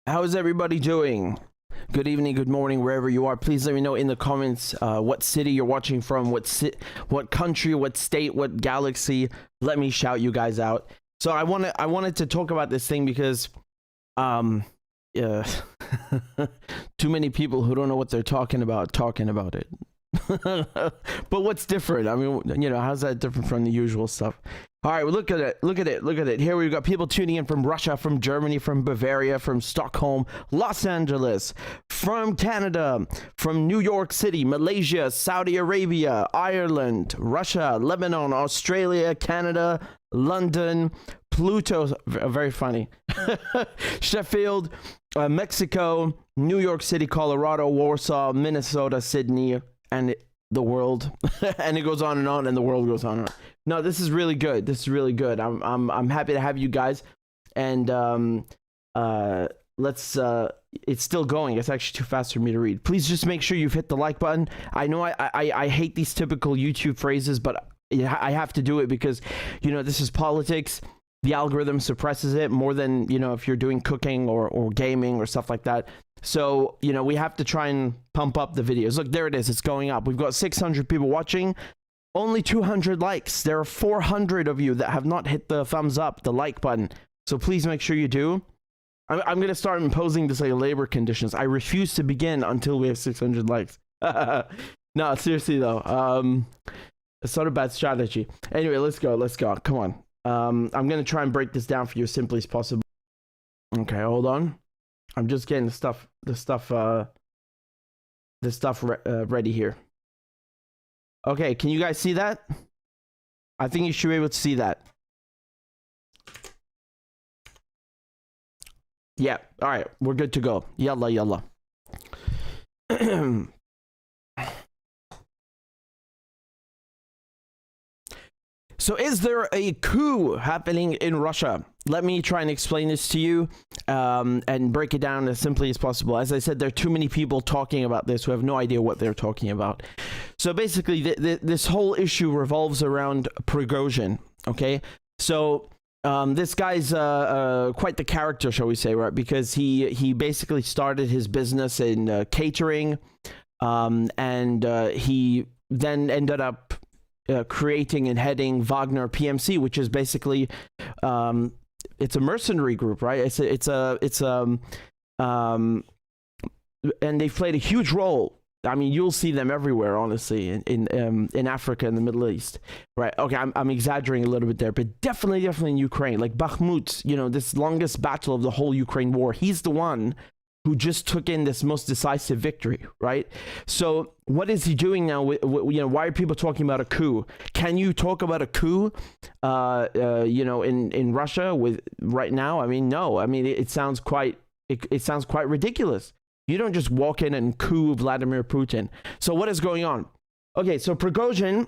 How is everybody doing? Good evening, good morning, wherever you are. Please let me know in the comments what city you're watching from, what country, what state, what galaxy. Let me shout you guys out. So I wanted to talk about this thing because too many people who don't know what they're talking about it. But what's different? I mean, you know, how's that different from the usual stuff? All right, well, look at it. Here we've got people tuning in from Russia, from Germany, from Bavaria, from Stockholm, Los Angeles, from Canada, from New York City, Malaysia, Saudi Arabia, Ireland, Russia, Lebanon, Australia, Canada, London, Pluto, very funny, Sheffield, Mexico, New York City, Colorado, Warsaw, Minnesota, Sydney, and the world. And it goes on, and the world goes on and on. No, this is really good. This is really good. I'm happy to have you guys. And it's still going. It's actually too fast for me to read. Please just make sure you've hit the like button. I know I hate these typical YouTube phrases, but I have to do it because, you know, this is politics. The algorithm suppresses it more than, you know, if you're doing cooking or gaming or stuff like that. So, you know, we have to try and pump up the videos. Look, there it is. It's going up. We've got 600 people watching. Only 200 likes. There are 400 of you that have not hit the thumbs up, the like button. So please make sure you do. I'm going to start imposing this like labor conditions. I refuse to begin until we have 600 likes. No, seriously though. It's not a bad strategy. Anyway, let's go. Come on. I'm going to try and break this down for you as simply as possible. Okay, hold on. I'm just getting the stuff ready here. Okay, can you guys see that? I think you should be able to see that. Yeah, all right, we're good to go. Yalla, yalla. So is there a coup happening in Russia? Let me try and explain this to you and break it down as simply as possible. As I said, there are too many people talking about this who have no idea what they're talking about. So basically, this whole issue revolves around Prigozhin, okay? So this guy's quite the character, shall we say, right? Because he basically started his business in catering, and he then ended up creating and heading Wagner PMC, which is basically it's a mercenary group, right? And they've played a huge role. I mean, you'll see them everywhere, honestly, in Africa and the Middle East, right? Okay, I'm exaggerating a little bit there, but definitely in Ukraine, like Bakhmut, you know, this longest battle of the whole Ukraine war. He's the one who just took in this most decisive victory, right? So what is he doing now? You know, why are people talking about a coup? Can you talk about a coup, you know, in Russia right now? I mean, no. I mean, it sounds quite ridiculous. You don't just walk in and coup Vladimir Putin. So what is going on? Okay, so Prigozhin,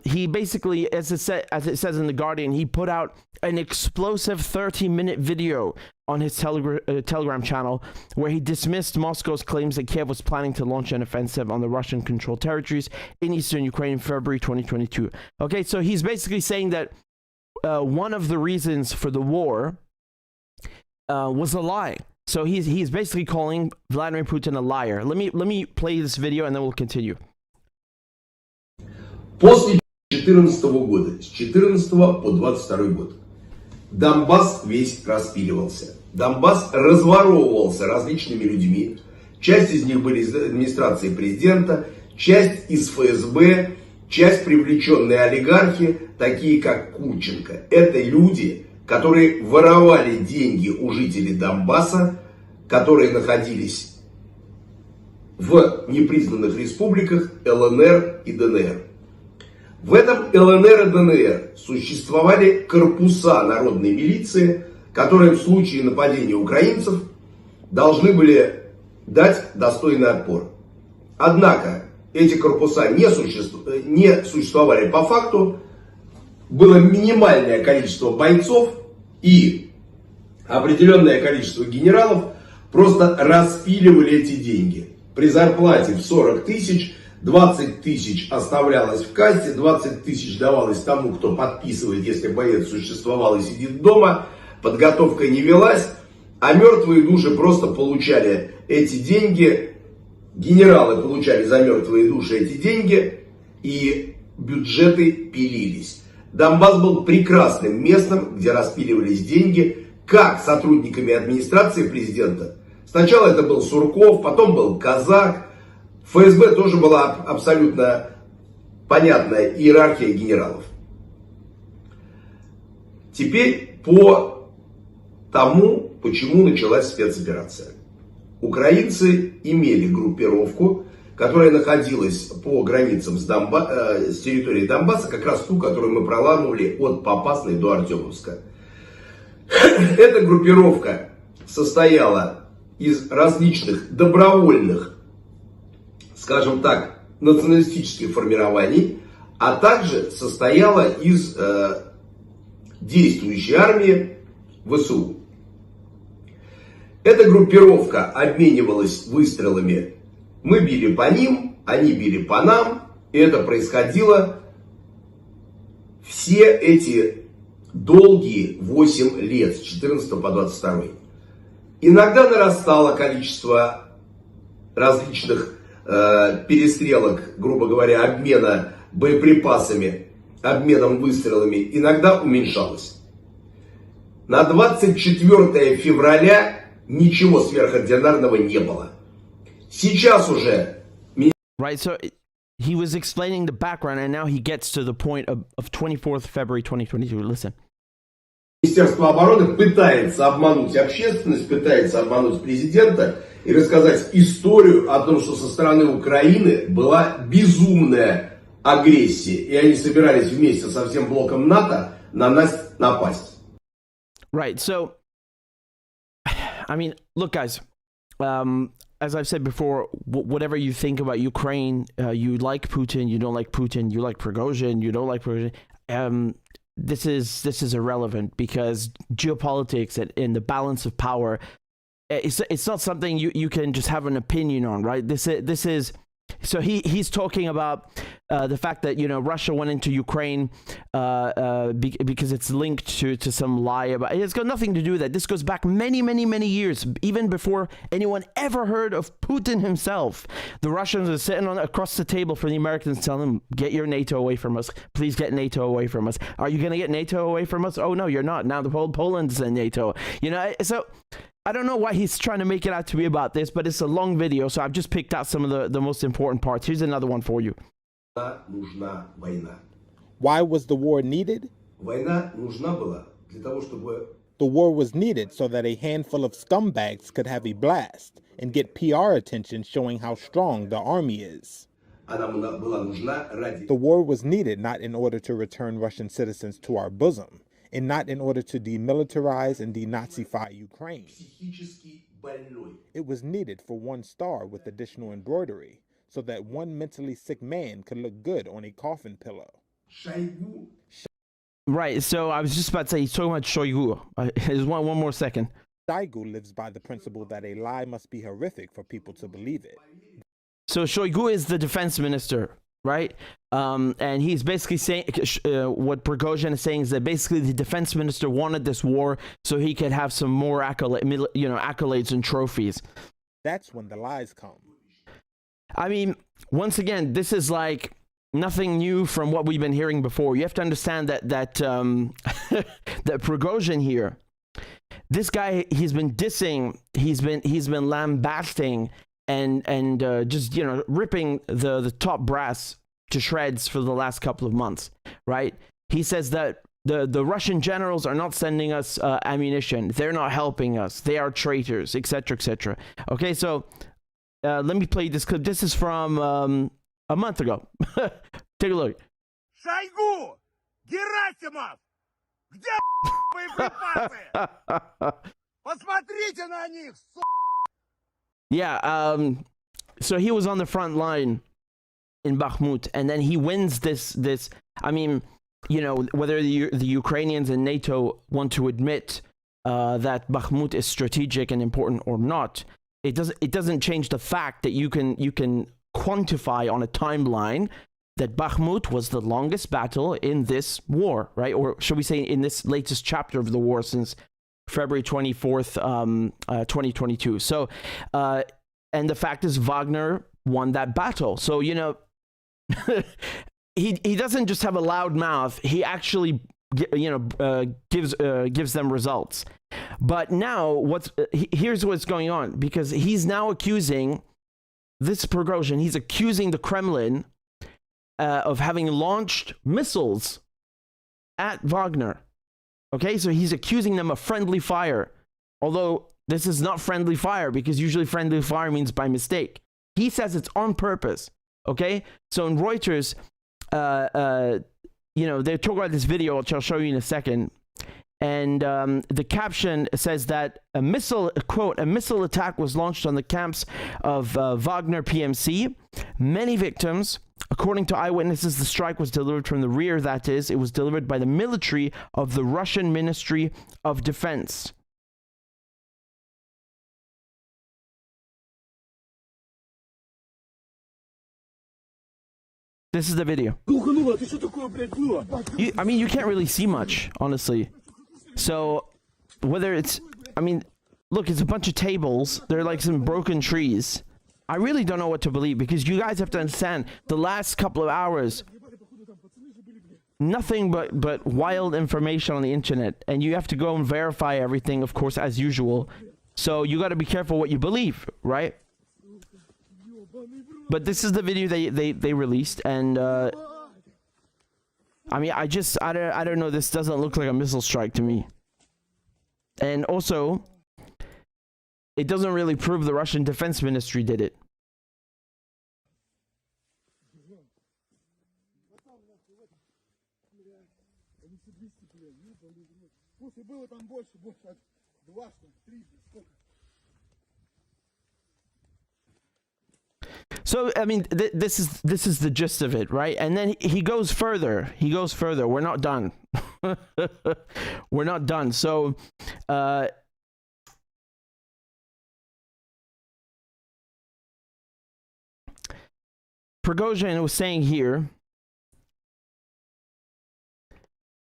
he basically, as it says in The Guardian, he put out an explosive 30-minute video on his Telegram channel where he dismissed Moscow's claims that Kiev was planning to launch an offensive on the Russian-controlled territories in eastern Ukraine in February 2022. Okay, so he's basically saying that one of the reasons for the war was a lie. So he's basically calling Vladimir Putin a liar. Let me play this video and then we'll continue. После 2014 года, с 2014 по 2022 год, Донбасс весь распиливался. Донбасс разворовывался различными людьми. Часть из них были из администрации президента, часть из ФСБ, часть привлеченные олигархи, такие как Курченко. Это люди, которые воровали деньги у жителей Донбасса, которые находились в непризнанных республиках ЛНР и ДНР. В этом ЛНР и ДНР существовали корпуса народной милиции, которые в случае нападения украинцев должны были дать достойный отпор. Однако эти корпуса не существовали по факту, было минимальное количество бойцов и определенное количество генералов просто распиливали эти деньги. При зарплате в 40 тысяч 20 тысяч оставлялось в кассе, 20 тысяч давалось тому, кто подписывает, если боец существовал и сидит дома, подготовка не велась, А мертвые души просто получали эти деньги, генералы получали за мертвые души эти деньги, и бюджеты пилились. Донбасс был прекрасным местом, где распиливались деньги, как сотрудниками администрации президента. Сначала это был Сурков, потом был Казак. В ФСБ тоже была абсолютно понятная иерархия генералов. Теперь по тому, почему началась спецоперация. Украинцы имели группировку, которая находилась по границам с территорией Донбасса, как раз ту, которую мы проламывали от Попасной до Артемовска. Эта группировка состояла из различных добровольных, скажем так, националистических формирований, а также состояла из действующей армии ВСУ. Эта группировка обменивалась выстрелами. Мы били по ним, они били по нам. И это происходило все эти долгие 8 лет, с 14 по 22. Иногда нарастало количество различных перестрелок, грубо говоря, обмена боеприпасами, обменом выстрелами. Иногда уменьшалось. На 24 февраля ничего сверхординарного не было. Сейчас уже... Right, so he was explaining the background, and now he gets to the point of 24th February 2022. Listen. Министерство обороны пытается обмануть общественность, пытается обмануть президента и рассказать историю о том, что со стороны Украины была безумная агрессия, и они собирались вместе со всем блоком НАТО на нас напасть. Right, so, I mean, look, guys, as I've said before, whatever you think about Ukraine, you like Putin, you don't like Putin, you like Prigozhin, you don't like Prigozhin. This is irrelevant, because geopolitics and the balance of power, it's not something you can just have an opinion on, right? This is so he's talking about the fact that, you know, Russia went into Ukraine because it's linked to some lie about it. It's got nothing to do with that. This goes back many years, even before anyone ever heard of Putin himself. The Russians are sitting across the table from the Americans, telling them, get your NATO away from us. Please get NATO away from us. Are you going to get NATO away from us? Oh, no, you're not. Now the whole Poland's in NATO. You know, so I don't know why he's trying to make it out to be about this, but it's a long video, so I've just picked out some of the most important parts. Here's another one for you. Why was the war needed? The war was needed so that a handful of scumbags could have a blast and get PR attention showing how strong the army is. The war was needed not in order to return Russian citizens to our bosom, and not in order to demilitarize and denazify Ukraine. It was needed for one star with additional embroidery, so that one mentally sick man could look good on a coffin pillow. Right, so I was just about to say, he's talking about Shoigu. There's one more second. Shoigu lives by the principle that a lie must be horrific for people to believe it. So Shoigu is the defense minister, right? And he's basically saying, what Prigozhin is saying is that basically the defense minister wanted this war so he could have some more accolades and trophies. That's when the lies come. I mean, once again, this is like nothing new from what we've been hearing before. You have to understand that that Prigozhin here, this guy, he's been dissing, he's been lambasting and just, you know, ripping the top brass to shreds for the last couple of months, right? He says that the Russian generals are not sending us ammunition. They're not helping us. They are traitors, etc., etc. Okay, so let me play this clip. This is from a month ago. Take a look. Шойгу! Герасимов! Где боеприпасы? Посмотрите на них, Yeah, so he was on the front line in Bakhmut, and then he wins this. I mean, you know, whether the Ukrainians and NATO want to admit that Bakhmut is strategic and important or not, it doesn't change the fact that you can quantify on a timeline that Bakhmut was the longest battle in this war, right? Or should we say in this latest chapter of the war, since February 24th, 2022. So, and the fact is Wagner won that battle. So, you know, he doesn't just have a loud mouth. He actually, gives them results. But now here's what's going on, because he's now accusing this Prigozhin. He's accusing the Kremlin of having launched missiles at Wagner. Okay, so he's accusing them of friendly fire, although this is not friendly fire, because usually friendly fire means by mistake. He says it's on purpose. Okay, so in Reuters, they talk about this video, which I'll show you in a second. And the caption says that a missile attack was launched on the camps of Wagner PMC. Many victims. According to eyewitnesses, the strike was delivered from the rear. That is, it was delivered by the military of the Russian Ministry of Defense. This is the video. You can't really see much, honestly. So, whether it's, look, it's a bunch of tables. They're like some broken trees. I really don't know what to believe, because you guys have to understand, the last couple of hours, nothing but wild information on the internet, and you have to go and verify everything, of course, as usual. So you got to be careful what you believe, right? But this is the video they released, and I don't know. This doesn't look like a missile strike to me, and also, it doesn't really prove the Russian Defense Ministry did it. So, this is the gist of it, right? And then he goes further. We're not done. We're not done. So, Prigozhin was saying here,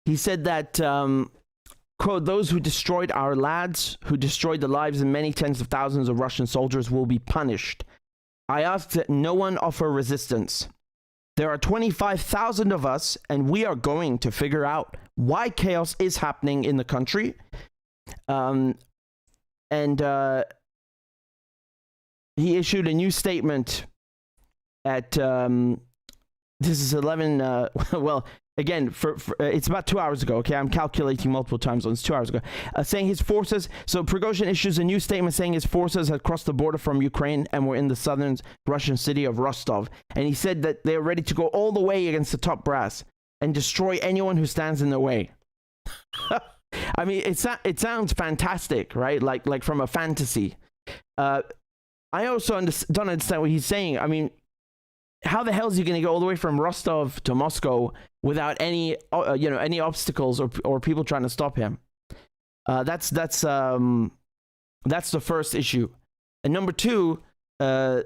he said that, quote, those who destroyed our lads, who destroyed the lives of many tens of thousands of Russian soldiers, will be punished. I ask that no one offer resistance. There are 25,000 of us, and we are going to figure out why chaos is happening in the country. He issued a new statement at this is 11 well, again, for it's about 2 hours ago. Okay, I'm calculating multiple time zones. 2 hours ago, saying his forces. So Prigozhin issues a new statement saying his forces had crossed the border from Ukraine and were in the southern Russian city of Rostov, and he said that they are ready to go all the way against the top brass and destroy anyone who stands in their way. It sounds fantastic, right? Like from a fantasy. I also don't understand what he's saying. How the hell is he going to go all the way from Rostov to Moscow without any obstacles or people trying to stop him? That's the first issue. And number two, Wagner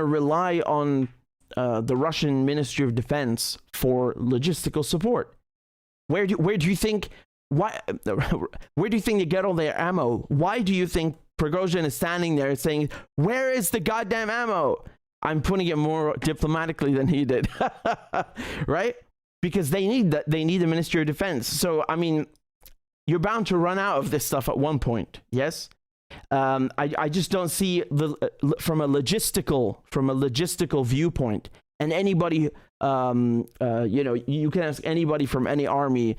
rely on the Russian Ministry of Defense for logistical support. Where do you think they get all their ammo? Why do you think Prigozhin is standing there saying, "Where is the goddamn ammo?" I'm putting it more diplomatically than he did, right? Because they need that. They need the Ministry of Defense. So, you're bound to run out of this stuff at one point. Yes. I just don't see from a logistical viewpoint. And anybody, you can ask anybody from any army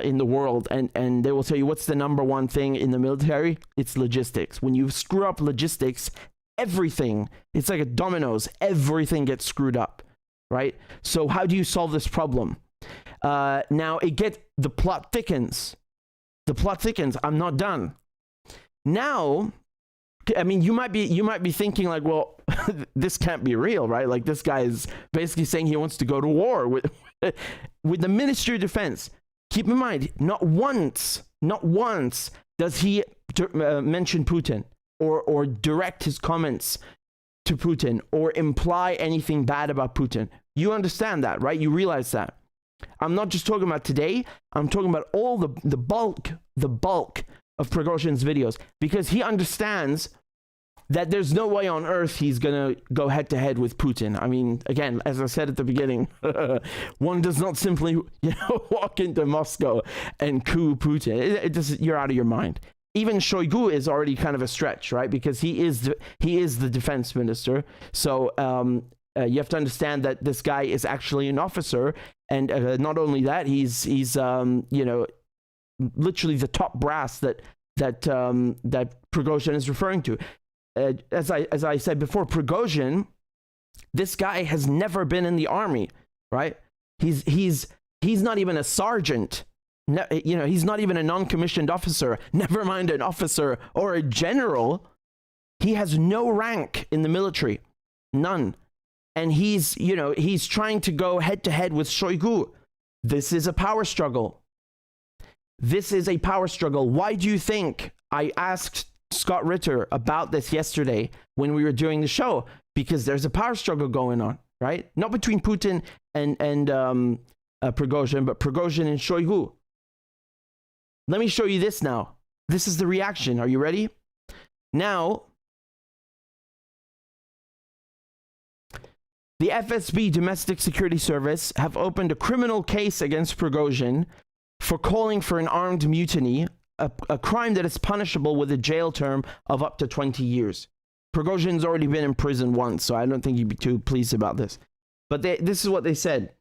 in the world, and they will tell you what's the number one thing in the military. It's logistics. When you screw up logistics, everything, it's like a dominoes, everything gets screwed up, right? So how do you solve this problem? Now the plot thickens. I'm not done. Now, you might be thinking like, well, this can't be real, right? Like, this guy is basically saying he wants to go to war with the Ministry of Defense. Keep in mind, not once does he mention Putin or direct his comments to Putin or imply anything bad about Putin. You understand that, right? You realize that. I'm not just talking about today. I'm talking about all the bulk of Prigozhin's videos, because he understands that there's no way on earth he's gonna go head to head with Putin. I mean, again, as I said at the beginning, one does not simply, walk into Moscow and coup Putin. You're out of your mind. Even Shoigu is already kind of a stretch, right? Because he is the defense minister. So you have to understand that this guy is actually an officer, and not only that, he's literally the top brass that Prigozhin is referring to. As I said before, Prigozhin, this guy has never been in the army, right? He's not even a sergeant. He's not even a non-commissioned officer, never mind an officer or a general. He has no rank in the military, none. And he's trying to go head to head with Shoigu. This is a power struggle. This is a power struggle. Why do you think I asked Scott Ritter about this yesterday when we were doing the show? Because there's a power struggle going on, right? Not between Putin and Prigozhin, but Prigozhin and Shoigu. Let me show you this now. This is the reaction. Are you ready? Now, the FSB, Domestic Security Service, have opened a criminal case against Prigozhin for calling for an armed mutiny, a crime that is punishable with a jail term of up to 20 years. Prigozhin's already been in prison once, so I don't think you'd be too pleased about this. But this is what they said.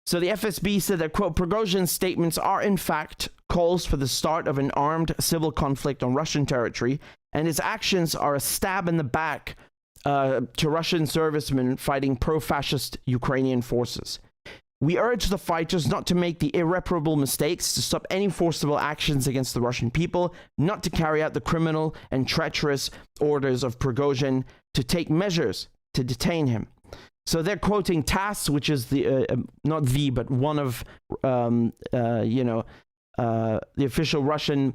So the FSB said that, quote, Prigozhin's statements are in fact calls for the start of an armed civil conflict on Russian territory, and his actions are a stab in the back to Russian servicemen fighting pro-fascist Ukrainian forces. We urge the fighters not to make the irreparable mistakes, to stop any forcible actions against the Russian people, not to carry out the criminal and treacherous orders of Prigozhin, to take measures to detain him. So they're quoting TASS, which is not but one of the official Russian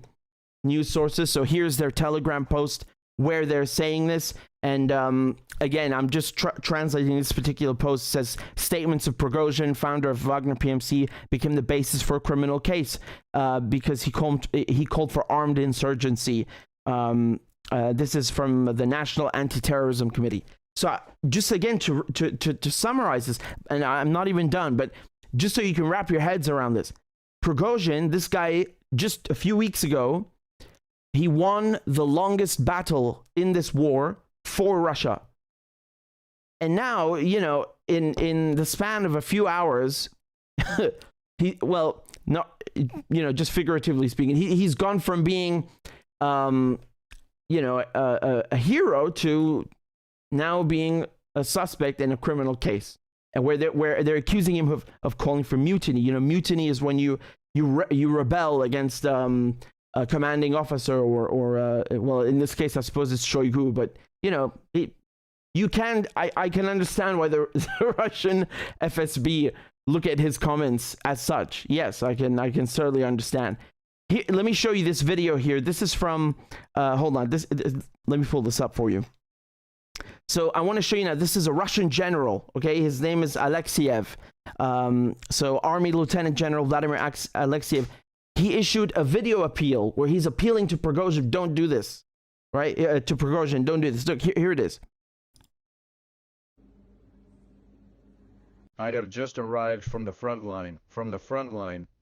news sources. So here's their Telegram post where they're saying this. And again, I'm just translating this particular post. It says, statements of Prigozhin, founder of Wagner PMC, became the basis for a criminal case because he called for armed insurgency. This is from the National Anti-Terrorism Committee. So just again, to summarize this, and I'm not even done, but just so you can wrap your heads around this. Prigozhin, this guy, just a few weeks ago, he won the longest battle in this war for Russia. And now, in the span of a few hours, just figuratively speaking, he's gone from being, a hero to now being a suspect in a criminal case, and where they're accusing him of calling for mutiny. Mutiny is when you rebel against a commanding officer or in this case I suppose it's Shoigu, but I can understand why the Russian FSB look at his comments as such. Yes, I can certainly understand. Here, let me show you this video here. This is from hold on, let me pull this up for you. So I want to show you now, this is a Russian general, okay? His name is Alexeyev. So Army Lieutenant General Vladimir Alexeyev. He issued a video appeal where he's appealing to Prigozhin, don't do this, right? To Prigozhin, don't do this. Look, here it is. I have just arrived from the front line,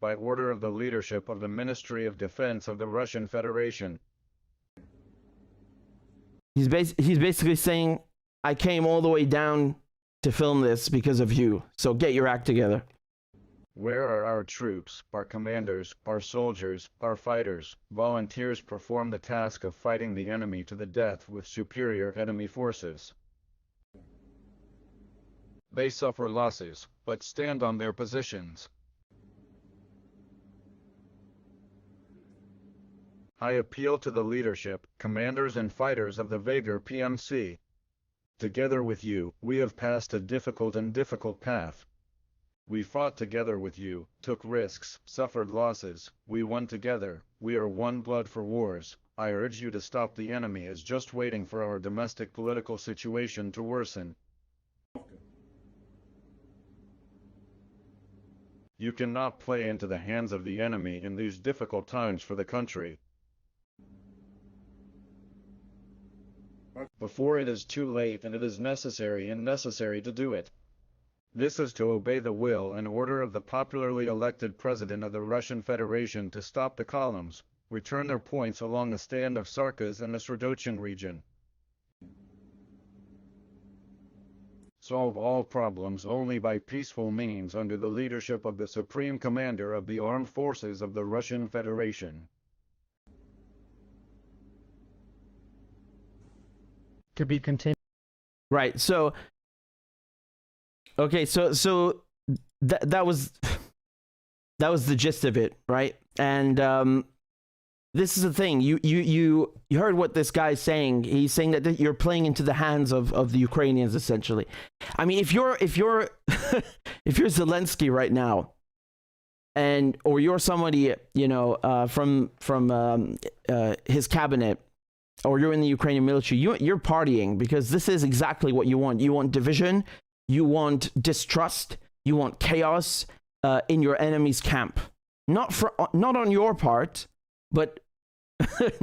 by order of the leadership of the Ministry of Defense of the Russian Federation. He's basically saying, I came all the way down to film this because of you, so get your act together. Where are our troops, our commanders, our soldiers, our fighters? Volunteers perform the task of fighting the enemy to the death with superior enemy forces. They suffer losses, but stand on their positions. I appeal to the leadership, commanders and fighters of the Wagner PMC. Together with you, we have passed a difficult path. We fought together with you, took risks, suffered losses, we won together, we are one blood for wars. I urge you to stop. The enemy is just waiting for our domestic political situation to worsen. You cannot play into the hands of the enemy in these difficult times for the country. Before it is too late, and it is necessary to do it. This is to obey the will and order of the popularly elected President of the Russian Federation to stop the columns, return their points along the stand of Sarkis and the Sredochin region. Solve all problems only by peaceful means under the leadership of the Supreme Commander of the Armed Forces of the Russian Federation. To be continued. Right. So, okay. So that was the gist of it, right? And this is the thing. You heard what this guy's saying. He's saying that you're playing into the hands of the Ukrainians, essentially. I mean, if you're if you're Zelensky right now, or you're somebody, you know, from his cabinet, or you're in the Ukrainian military, you're partying, because this is exactly what you want. You want division, you want distrust, you want chaos in your enemy's camp. Not on your part, but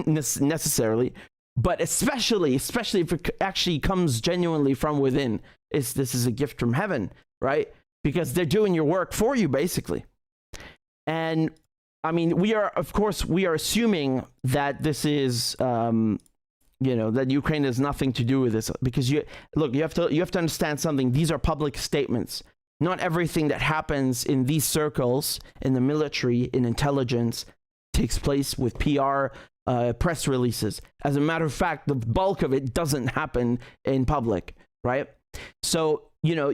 necessarily, but especially if it actually comes genuinely from within. This is a gift from heaven, right? Because they're doing your work for you, basically. And I mean, we are assuming that this is, you know, that Ukraine has nothing to do with this, because you have to understand something. These are public statements. Not everything that happens in these circles, in the military, in intelligence, takes place with PR, press releases. As a matter of fact, the bulk of it doesn't happen in public, right? So, you know,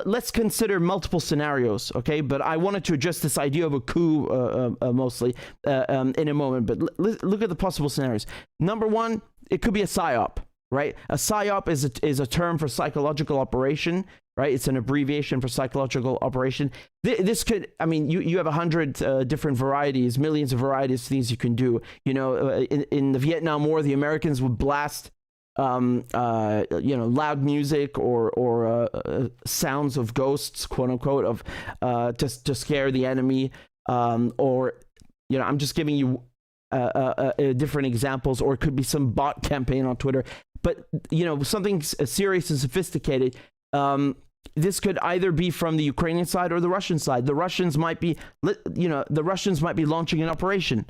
let's consider multiple scenarios, okay? But I wanted to address this idea of a coup mostly in a moment. But look at the possible scenarios. Number one, it could be a PSYOP, right? A PSYOP is a term for psychological operation, right? It's an abbreviation for psychological operation. This could, I mean, you have 100 different varieties, millions of varieties of things you can do. You know, in the Vietnam War, the Americans would blast you know, loud music or sounds of ghosts, quote unquote, of to scare the enemy, or, you know, I'm just giving you different examples, or it could be some bot campaign on Twitter. But, you know, something serious and sophisticated. This could either be from the Ukrainian side or the Russian side. The Russians might be, you know, launching an operation,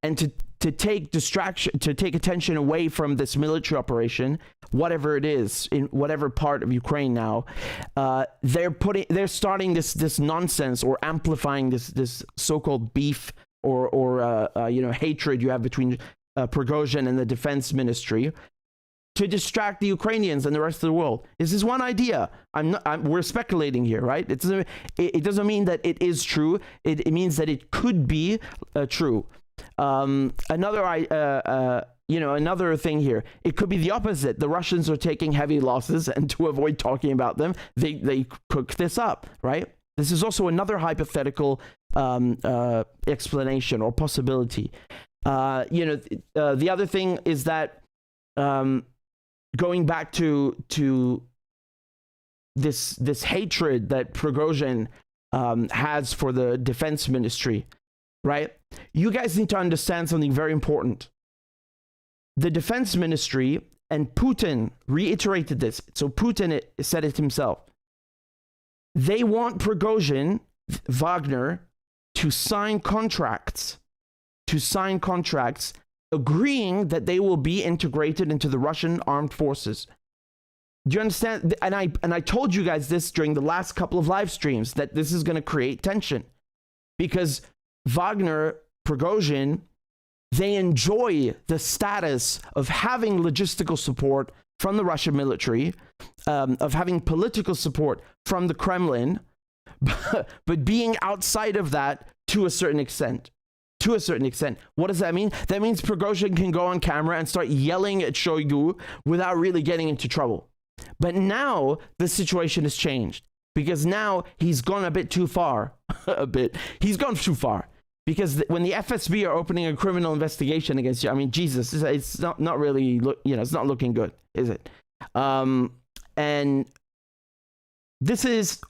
and to take attention away from this military operation, whatever it is, in whatever part of Ukraine now, they're starting this nonsense, or amplifying this so-called beef or you know, hatred you have between Prigozhin and the defense ministry, to distract the Ukrainians and the rest of the world. This is one idea. We're speculating here, right? It doesn't mean that it is true. It means that it could be true. Another thing here, it could be the opposite. The Russians are taking heavy losses, and to avoid talking about them, they cook this up, right? This is also another hypothetical explanation or possibility. The other thing is that, going back to this hatred that Prigozhin has for the defense ministry, right? You guys need to understand something very important. The defense ministry, and Putin reiterated this, so Putin said it himself, they want Prigozhin, Wagner, to sign contracts agreeing that they will be integrated into the Russian armed forces. Do you understand? And I told you guys this during the last couple of live streams, that this is going to create tension, because Wagner, Prigozhin, they enjoy the status of having logistical support from the Russian military, of having political support from the Kremlin, but being outside of that to a certain extent. What does that mean? That means Prigozhin can go on camera and start yelling at Shoigu without really getting into trouble. But now the situation has changed, because now he's gone a bit too far. He's gone too far. Because when the FSB are opening a criminal investigation against you, I mean, Jesus, it's not really, it's not looking good, is it? And this is,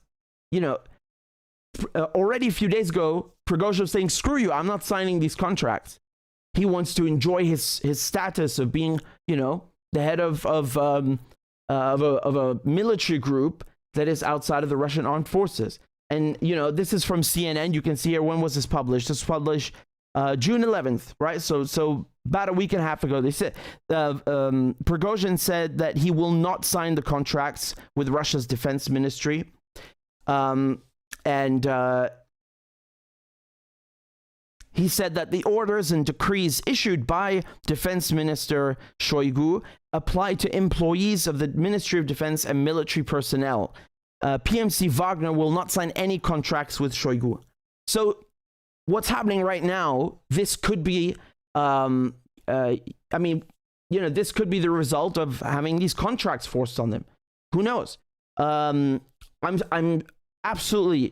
already a few days ago, Prigozhin was saying, screw you, I'm not signing these contracts. He wants to enjoy his status of being, the head of a military group that is outside of the Russian armed forces. And, this is from CNN. You can see here, when was this published? This was published June 11th, right? So about a week and a half ago, they said, Prigozhin said that he will not sign the contracts with Russia's defense ministry. He said that the orders and decrees issued by Defense Minister Shoigu apply to employees of the Ministry of Defense and military personnel. PMC Wagner will not sign any contracts with Shoigu. So what's happening right now, this could be, this could be the result of having these contracts forced on them. Who knows? I'm absolutely,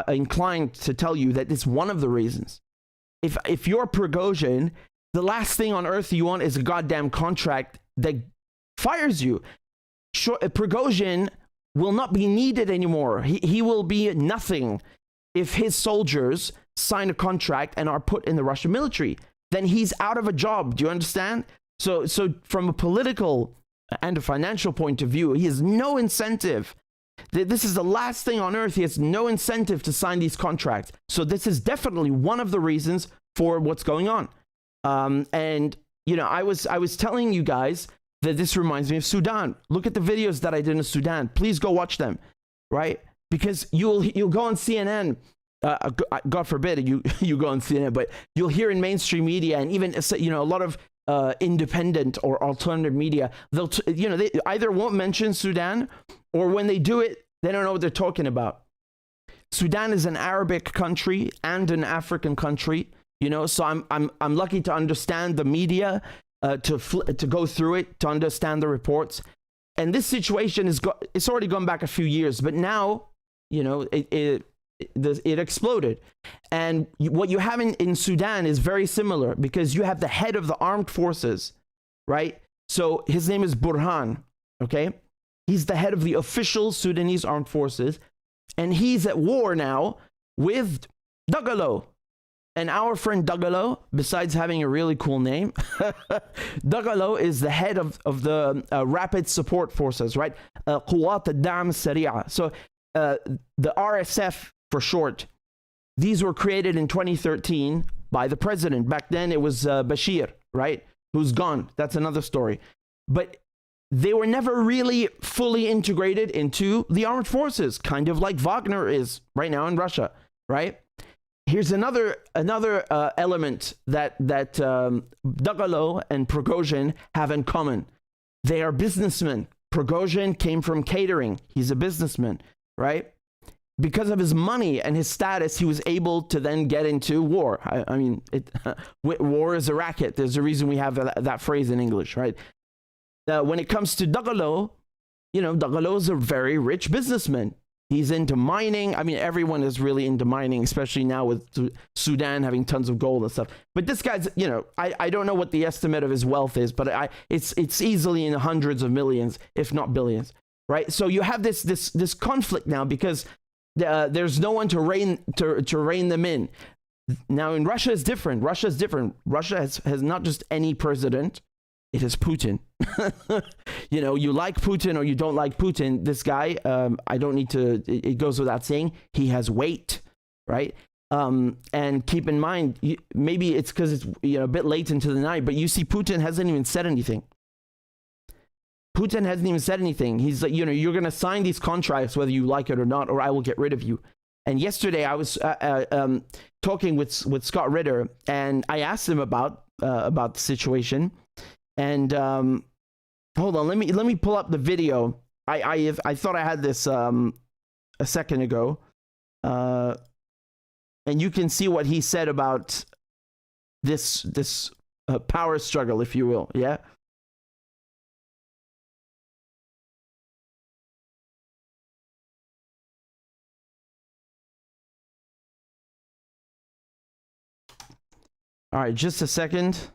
inclined to tell you that it's one of the reasons. If you're Prigozhin, the last thing on earth you want is a goddamn contract that fires you. Prigozhin will not be needed anymore. He will be nothing if his soldiers sign a contract and are put in the Russian military. Then he's out of a job. Do you understand? So from a political and a financial point of view, he has no incentive. This is the last thing on earth. He has no incentive to sign these contracts. So this is definitely one of the reasons for what's going on. I was telling you guys that this reminds me of Sudan. Look at the videos that I did in Sudan. Please go watch them, right? Because you'll go on CNN. God forbid you go on CNN, but you'll hear in mainstream media and even a lot of independent or alternative media, they either won't mention Sudan, or when they do it, they don't know what they're talking about. Sudan is an Arabic country and an African country, so I'm lucky to understand the media, to go through it, to understand the reports. And this situation it's already gone back a few years, but now, it exploded. And what you have in Sudan is very similar, because you have the head of the armed forces, right? So his name is Burhan, okay? He's the head of the official Sudanese armed forces, and he's at war now with Dagalo. And our friend Dagalo, besides having a really cool name, Dagalo is the head of the rapid support forces, right? Quwat al-Da'am al-Sari'a. So the RSF, for short, these were created in 2013 by the president. Back then it was Bashir, right? Who's gone. That's another story. But they were never really fully integrated into the armed forces, kind of like Wagner is right now in Russia, right? Here's another element that Dagalo and Prigozhin have in common. They are businessmen. Prigozhin came from catering. He's a businessman, right? Because of his money and his status, he was able to then get into war. War is a racket. There's a reason we have that phrase in English, right? When it comes to Dagalo, Dagalo is a very rich businessman. He's into mining. Everyone is really into mining, especially now with Sudan having tons of gold and stuff. But this guy's, I don't know what the estimate of his wealth is, but it's easily in the hundreds of millions, if not billions, right? So you have this conflict now because there's no one to rein them in. Now in Russia is different. Russia has not just any president. It is Putin. You like Putin or you don't like Putin. This guy, I don't need to, it goes without saying, he has weight, right? And keep in mind, maybe it's because it's a bit late into the night, but you see Putin hasn't even said anything. Putin hasn't even said anything. He's like, you're going to sign these contracts whether you like it or not, or I will get rid of you. And yesterday I was talking with Scott Ritter, and I asked him about the situation. And hold on, let me pull up the video. I thought I had this a second ago, and you can see what he said about this power struggle, if you will. Yeah. All right, just a second.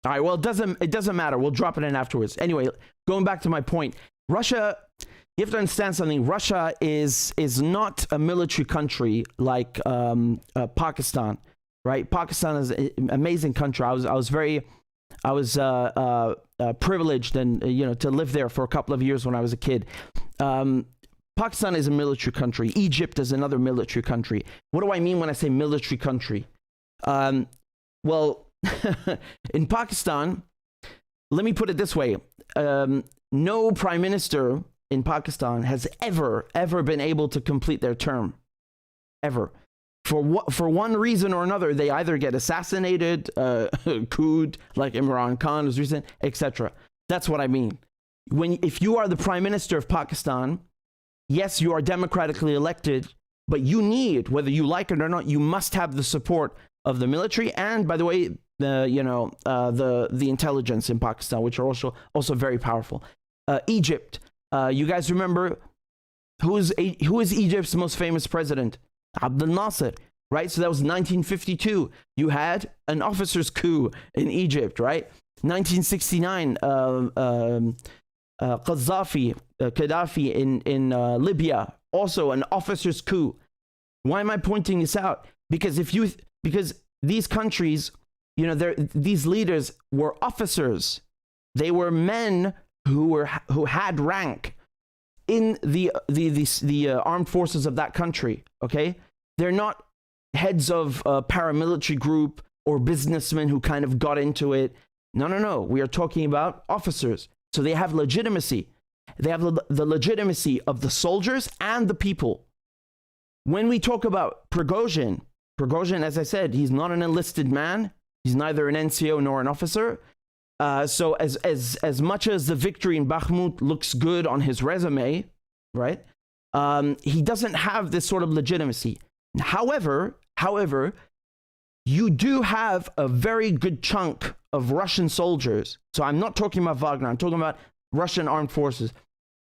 All right, well, it doesn't matter. We'll drop it in afterwards. Anyway, going back to my point, Russia, you have to understand something. Russia is not a military country like Pakistan, right? Pakistan is an amazing country. I was privileged and to live there for a couple of years when I was a kid. Pakistan is a military country. Egypt is another military country. What do I mean when I say military country? Well, in Pakistan, let me put it this way. No prime minister in Pakistan has ever been able to complete their term. Ever. For one reason or another, they either get assassinated, couped, like Imran Khan was recent, etc. That's what I mean. If you are the prime minister of Pakistan, yes, you are democratically elected, but you need, whether you like it or not, you must have the support of the military and, by the way, the intelligence in Pakistan, which are also very powerful. Egypt, you guys remember who is Egypt's most famous president? Abdel Nasser, right? So that was 1952. You had an officer's coup in Egypt, right? 1969, Gaddafi in Libya, also an officer's coup. Why am I pointing this out? Because these countries, these leaders were officers. They were men who had rank in the armed forces of that country. Okay, they're not heads of a paramilitary group or businessmen who kind of got into it. No. We are talking about officers. So they have legitimacy. They have the legitimacy of the soldiers and the people. When we talk about Prigozhin, as I said, he's not an enlisted man. He's neither an NCO nor an officer. So as much as the victory in Bakhmut looks good on his resume, right? He doesn't have this sort of legitimacy. However, you do have a very good chunk of Russian soldiers. So I'm not talking about Wagner. I'm talking about Russian armed forces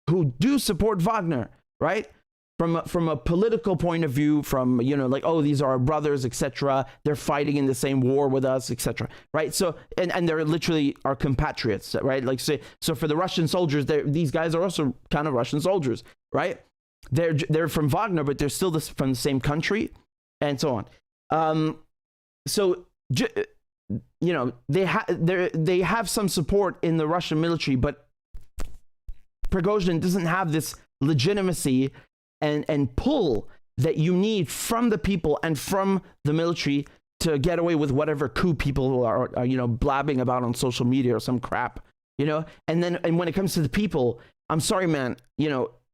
who do support Wagner, right? From a political point of view, from, like, oh, these are our brothers, etc. They're fighting in the same war with us, etc. Right? So, and they're literally our compatriots, right? Like, so for the Russian soldiers, these guys are also kind of Russian soldiers, right? They're from Wagner, but they're still from the same country, and so on. They have some support in the Russian military, but Prigozhin doesn't have this legitimacy and pull that you need from the people and from the military to get away with whatever coup people are blabbing about on social media or some crap, and when it comes to the people, I'm sorry, man,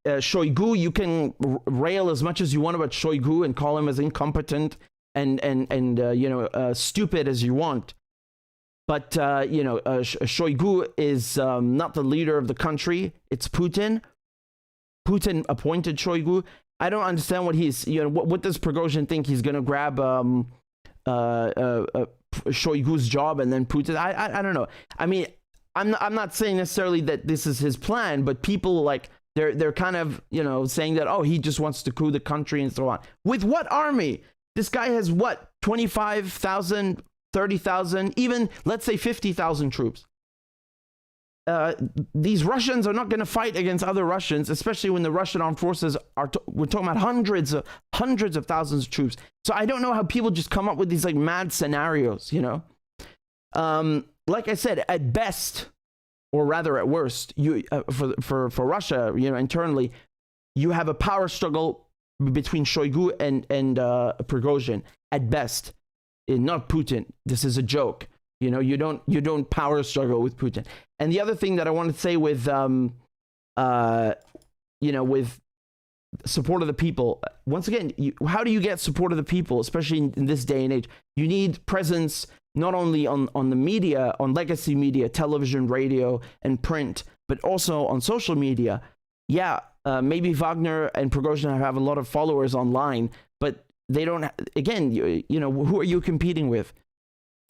Shoigu, you can rail as much as you want about Shoigu and call him as incompetent and stupid as you want, but Shoigu is not the leader of the country. It's Putin. Putin appointed Shoigu. I don't understand what he's, what does Prigozhin think? He's going to grab Shoigu's job and then Putin? I don't know. I mean, I'm not saying necessarily that this is his plan, but people they're kind of, saying that, oh, he just wants to coup the country and so on. With what army? This guy has what? 25,000, 30,000, even let's say 50,000 troops. These Russians are not going to fight against other Russians, especially when the Russian armed forces we're talking about hundreds of thousands of troops. So I don't know how people just come up with these mad scenarios, like I said, at best, or rather at worst, for Russia, internally, you have a power struggle between Shoigu and Prigozhin at best, not Putin. This is a joke. You don't power struggle with Putin. And the other thing that I want to say with with support of the people, once again, how do you get support of the people, especially in this day and age? You need presence not only on the media, on legacy media, television, radio, and print, but also on social media. Yeah, maybe Wagner and Prigozhin have a lot of followers online, but they don't. Again, who are you competing with?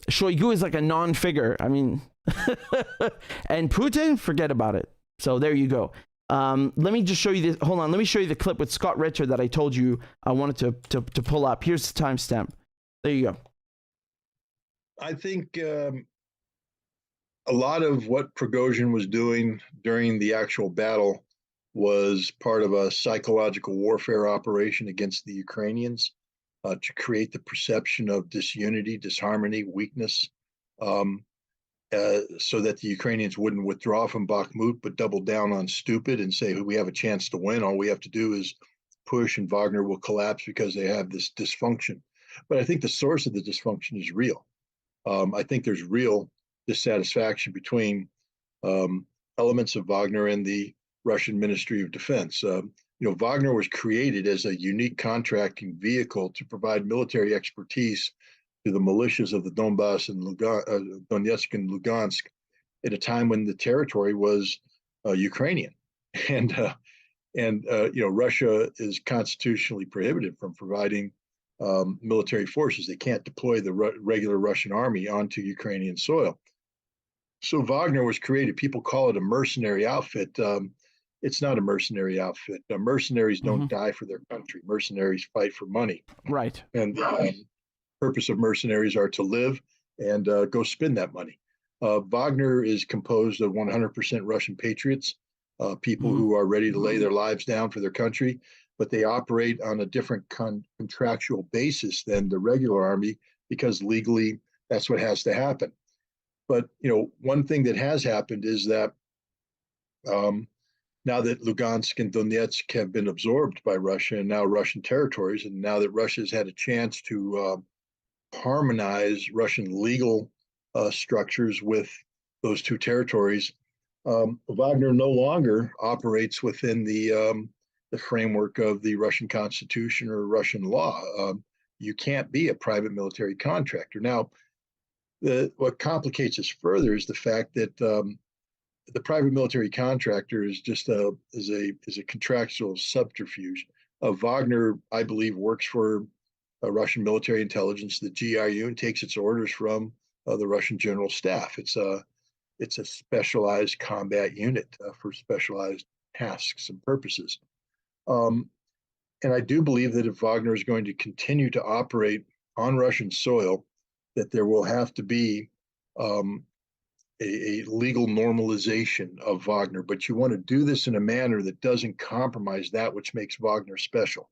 Shoigu is like a non-figure. I mean, and Putin, forget about it. So there you go. Let me just show you this. Hold on. Let me show you the clip with Scott Richard that I told you I wanted to pull up. Here's the timestamp. There you go. I think a lot of what Prigozhin was doing during the actual battle was part of a psychological warfare operation against the Ukrainians to create the perception of disunity, disharmony, weakness, so that the Ukrainians wouldn't withdraw from Bakhmut, but double down on stupid and say, we have a chance to win. All we have to do is push and Wagner will collapse because they have this dysfunction. But I think the source of the dysfunction is real. I think there's real dissatisfaction between elements of Wagner and the Russian Ministry of Defense. Wagner was created as a unique contracting vehicle to provide military expertise to the militias of the Donbass and Donetsk and Lugansk at a time when the territory was Ukrainian, and Russia is constitutionally prohibited from providing military forces. They can't deploy the regular Russian army onto Ukrainian soil. So Wagner was created. People call it a mercenary outfit. It's not a mercenary outfit. Mercenaries don't die for their country. Mercenaries fight for money. Right. And the purpose of mercenaries are to live and go spend that money. Wagner is composed of 100% Russian patriots, people who are ready to lay their lives down for their country, but they operate on a different contractual basis than the regular army because legally that's what has to happen. But one thing that has happened is that now that Lugansk and Donetsk have been absorbed by Russia and now Russian territories, and now that Russia has had a chance to harmonize Russian legal structures with those two territories, Wagner no longer operates within the framework of the Russian Constitution or Russian law. You can't be a private military contractor. Now, what complicates this further is the fact that the private military contractor is just a contractual subterfuge. Wagner, I believe, works for Russian military intelligence, the GRU, and takes its orders from the Russian general staff. It's a specialized combat unit for specialized tasks and purposes. And I do believe that if Wagner is going to continue to operate on Russian soil, that there will have to be a legal normalization of Wagner, but you want to do this in a manner that doesn't compromise that which makes Wagner special.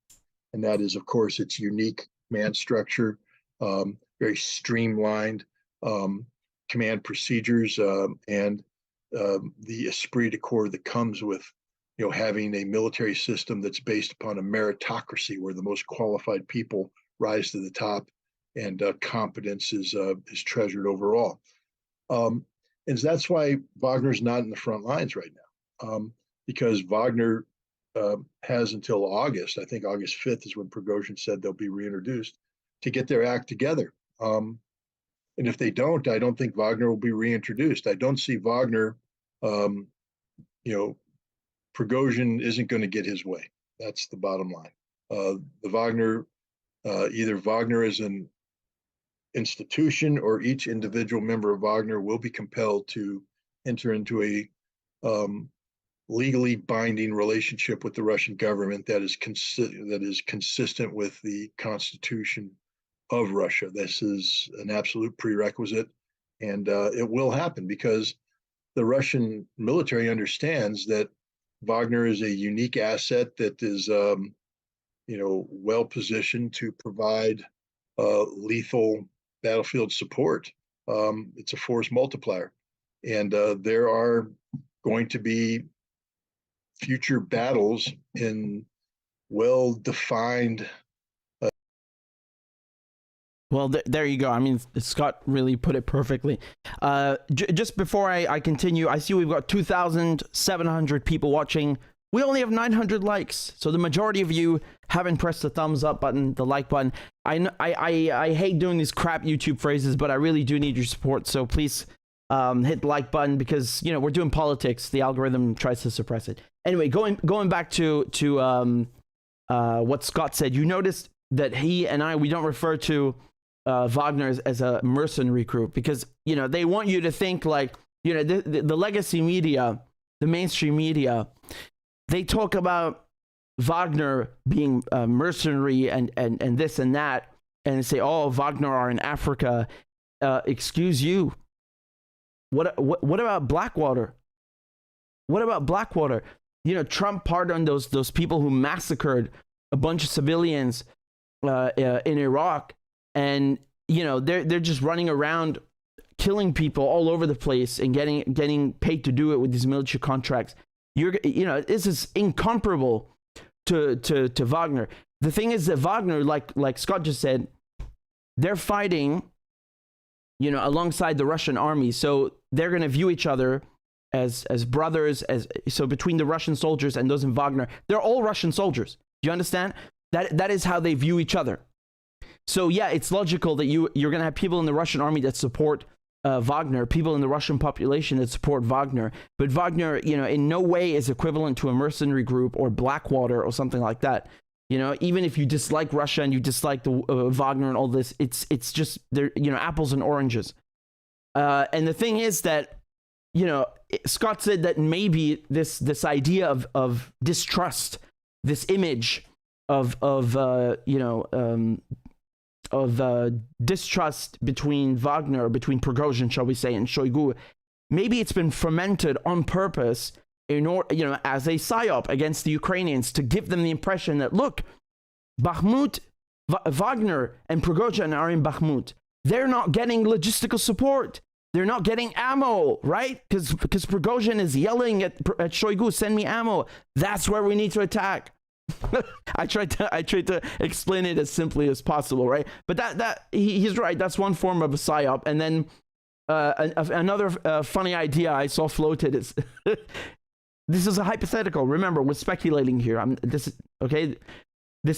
And that is, of course, its unique command structure, very streamlined command procedures, and the esprit de corps that comes with having a military system that's based upon a meritocracy where the most qualified people rise to the top and competence is treasured overall. And that's why Wagner's not in the front lines right now, because Wagner has until August, I think August 5th is when Prigozhin said they'll be reintroduced, to get their act together. And if they don't, I don't think Wagner will be reintroduced. I don't see Wagner, Prigozhin isn't going to get his way. That's the bottom line. Either Wagner is an institution or each individual member of Wagner will be compelled to enter into a legally binding relationship with the Russian government that is consistent with the Constitution of Russia. This is an absolute prerequisite, and it will happen because the Russian military understands that Wagner is a unique asset that is well positioned to provide lethal battlefield support. It's a force multiplier, and there are going to be future battles in well-defined. Well, there you go. I mean, Scott really put it perfectly. Just before I continue, I see we've got 2,700 people watching. We only have 900 likes, so the majority of you haven't pressed the thumbs up button, the like button. I hate doing these crap YouTube phrases, but I really do need your support. So please hit the like button because we're doing politics. The algorithm tries to suppress it. Anyway, going back to what Scott said, you noticed that he and we don't refer to Wagner as a mercenary group because they want you to think like the legacy media, the mainstream media, they talk about Wagner being mercenary and this and that, and say, oh, Wagner are in Africa. Excuse you. What about Blackwater? What about Blackwater? You know, Trump pardoned those people who massacred a bunch of civilians in Iraq, and you know they're just running around killing people all over the place and getting paid to do it with these military contracts. You know, this is incomparable to Wagner. The thing is that Wagner, like Scott just said, they're fighting, you know, alongside the Russian army, so they're going to view each other as brothers. So between the Russian soldiers and those in Wagner, they're all Russian soldiers. Do you understand? That is how they view each other. So yeah, it's logical that you're going to have people in the Russian army that support Wagner, people in the Russian population that support Wagner. But Wagner, you know, in no way is equivalent to a mercenary group or Blackwater or something like that. You know, even if you dislike Russia and you dislike the Wagner and all this, it's just, they're, you know, apples and oranges. And the thing is that, you know, Scott said that maybe this idea of distrust, this image of distrust between Wagner, between Prigozhin, shall we say, and Shoigu, maybe it's been fermented on purpose in order, you know, as a psyop against the Ukrainians, to give them the impression that, look, Bakhmut, Wagner and Prigozhin are in Bakhmut. They're not getting logistical support. They're not getting ammo, right? Because Prigozhin is yelling at Shoigu, send me ammo. That's where we need to attack. I tried to explain it as simply as possible, right? But he's right. That's one form of a psyop. And then another funny idea I saw floated is this is a hypothetical. Remember, we're speculating here. This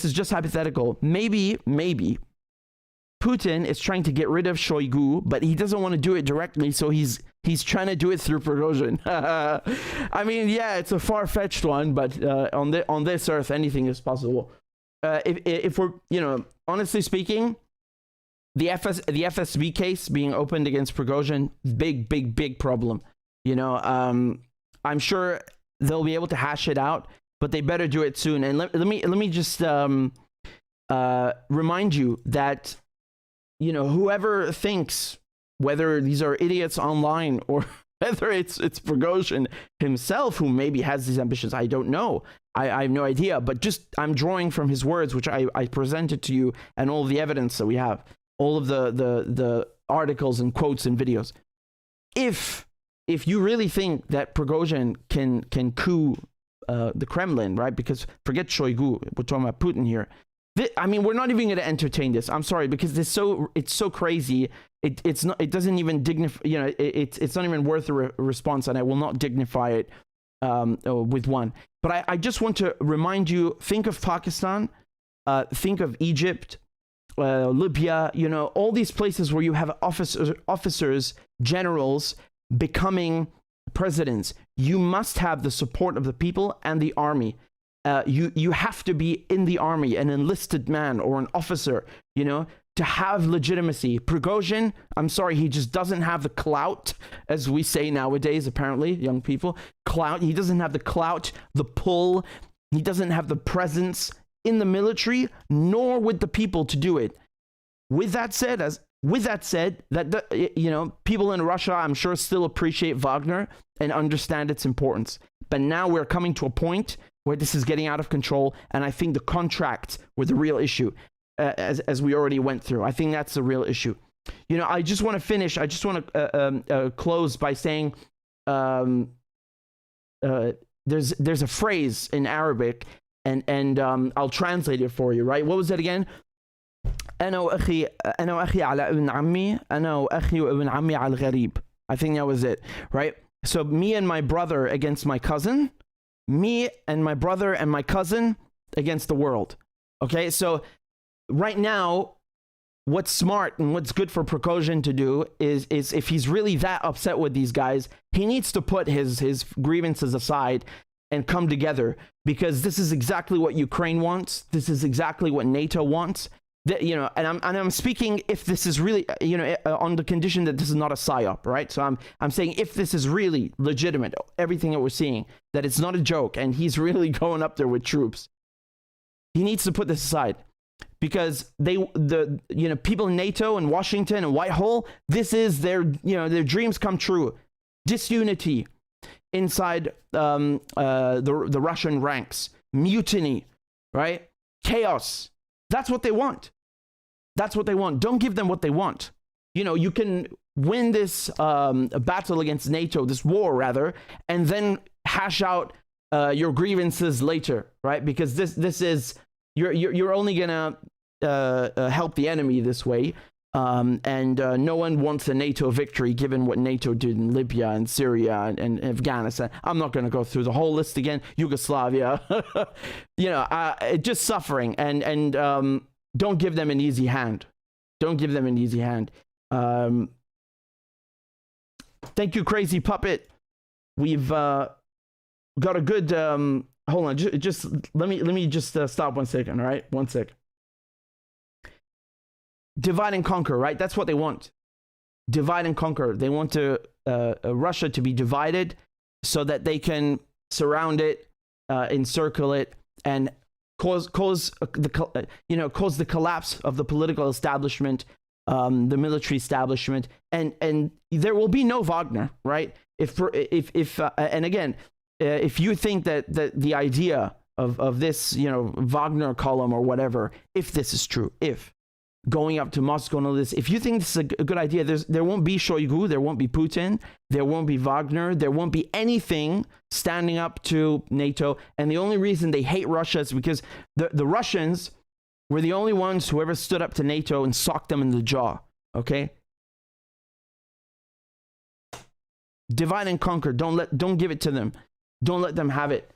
is just hypothetical. Maybe Putin is trying to get rid of Shoigu, but he doesn't want to do it directly, so he's trying to do it through Prigozhin. I mean, yeah, it's a far-fetched one, but on this earth, anything is possible. If we're, you know, honestly speaking, the FSB case being opened against Prigozhin, big problem. You know, I'm sure they'll be able to hash it out, but they better do it soon. And let me just remind you that, you know, whoever thinks, whether these are idiots online or whether it's Prigozhin himself who maybe has these ambitions, I don't know. I have no idea. But just I'm drawing from his words, which I presented to you, and all of the evidence that we have, all of the articles and quotes and videos. If you really think that Prigozhin can coup the Kremlin, right? Because forget Shoigu, we're talking about Putin here. I mean, we're not even going to entertain this. I'm sorry, because it's so crazy. It doesn't even dignify. You know, it's not even worth a response, and I will not dignify it with one. But I just want to remind you: think of Pakistan, think of Egypt, Libya. You know, all these places where you have officers, generals becoming presidents. You must have the support of the people and the army. You have to be in the army, an enlisted man or an officer, you know, to have legitimacy. Prigozhin, I'm sorry, he just doesn't have the clout, as we say nowadays, apparently, young people. Clout. He doesn't have the clout, the pull. He doesn't have the presence in the military, nor with the people to do it. With that said, you know, people in Russia, I'm sure, still appreciate Wagner and understand its importance. But now we're coming to a point where this is getting out of control, and I think the contracts were the real issue, as we already went through. I think that's the real issue. You know, I just want to finish. I just want to close by saying there's a phrase in Arabic, and I'll translate it for you. Right? What was that again? أنا وأخي على ابن عمي أنا وأخي وابن عمي على الغريب. I think that was it. Right? So me and my brother against my cousin. Me and my brother and my cousin against the world. Okay, so right now, what's smart and what's good for Prigozhin to do is if he's really that upset with these guys, he needs to put his grievances aside and come together, because this is exactly what Ukraine wants. This is exactly what NATO wants. And I'm speaking if this is really, on the condition that this is not a psyop, right? So I'm saying if this is really legitimate, everything that we're seeing, that it's not a joke, and he's really going up there with troops, he needs to put this aside, because people in NATO and Washington and Whitehall, this is their dreams come true, disunity inside the Russian ranks, mutiny, right? Chaos. That's what they want. That's what they want. Don't give them what they want. You can win this battle against NATO, this war rather, and then hash out your grievances later, right? Because this is you're only gonna help the enemy this way, and no one wants a NATO victory given what NATO did in Libya and Syria and Afghanistan. I'm not gonna go through the whole list again. Yugoslavia, just suffering, and don't give them an easy hand. Don't give them an easy hand. Thank you, Crazy Puppet. We've got a good. Hold on, just let me just stop 1 second. All right, 1 sec. Divide and conquer, right? That's what they want. Divide and conquer. They want Russia to be divided so that they can surround it, encircle it, and cause the collapse of the political establishment, the military establishment, and there will be no Wagner, right? If you think that the idea of this, Wagner column or whatever, if this is true, if going up to Moscow and all this, if you think this is a good idea, there won't be Shoigu, there won't be Putin, there won't be Wagner, there won't be anything standing up to NATO. And the only reason they hate Russia is because the Russians were the only ones who ever stood up to NATO and socked them in the jaw, okay? Divide and conquer. Don't give it to them. Don't let them have it.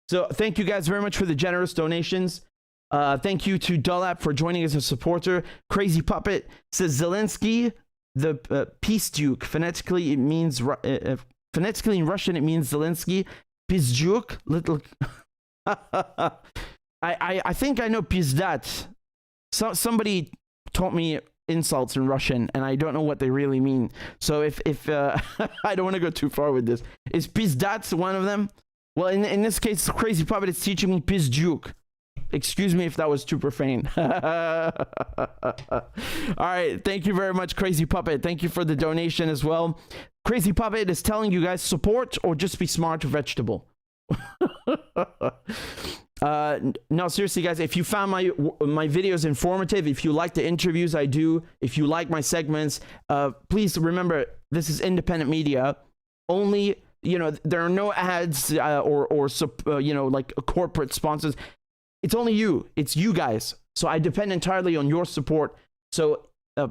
So thank you guys very much for the generous donations. Thank you to Dullap for joining as a supporter. Crazy Puppet says Zelensky, the peace duke. Phonetically, it means phonetically in Russian it means Zelensky. Pizdyuk, little. I think I know pizdat. Somebody taught me insults in Russian, and I don't know what they really mean. So if I don't want to go too far with this. Is pizdat one of them? Well, in this case, Crazy Puppet is teaching me pizdyuk. Excuse me if that was too profane. All right, thank you very much, Crazy Puppet. Thank you for the donation as well. Crazy Puppet is telling you guys, support or just be smart vegetable. No, seriously, guys, if you found my videos informative, if you like the interviews I do, if you like my segments, please remember, this is independent media. Only, there are no ads or like corporate sponsors. It's only you. It's you guys. So I depend entirely on your support. So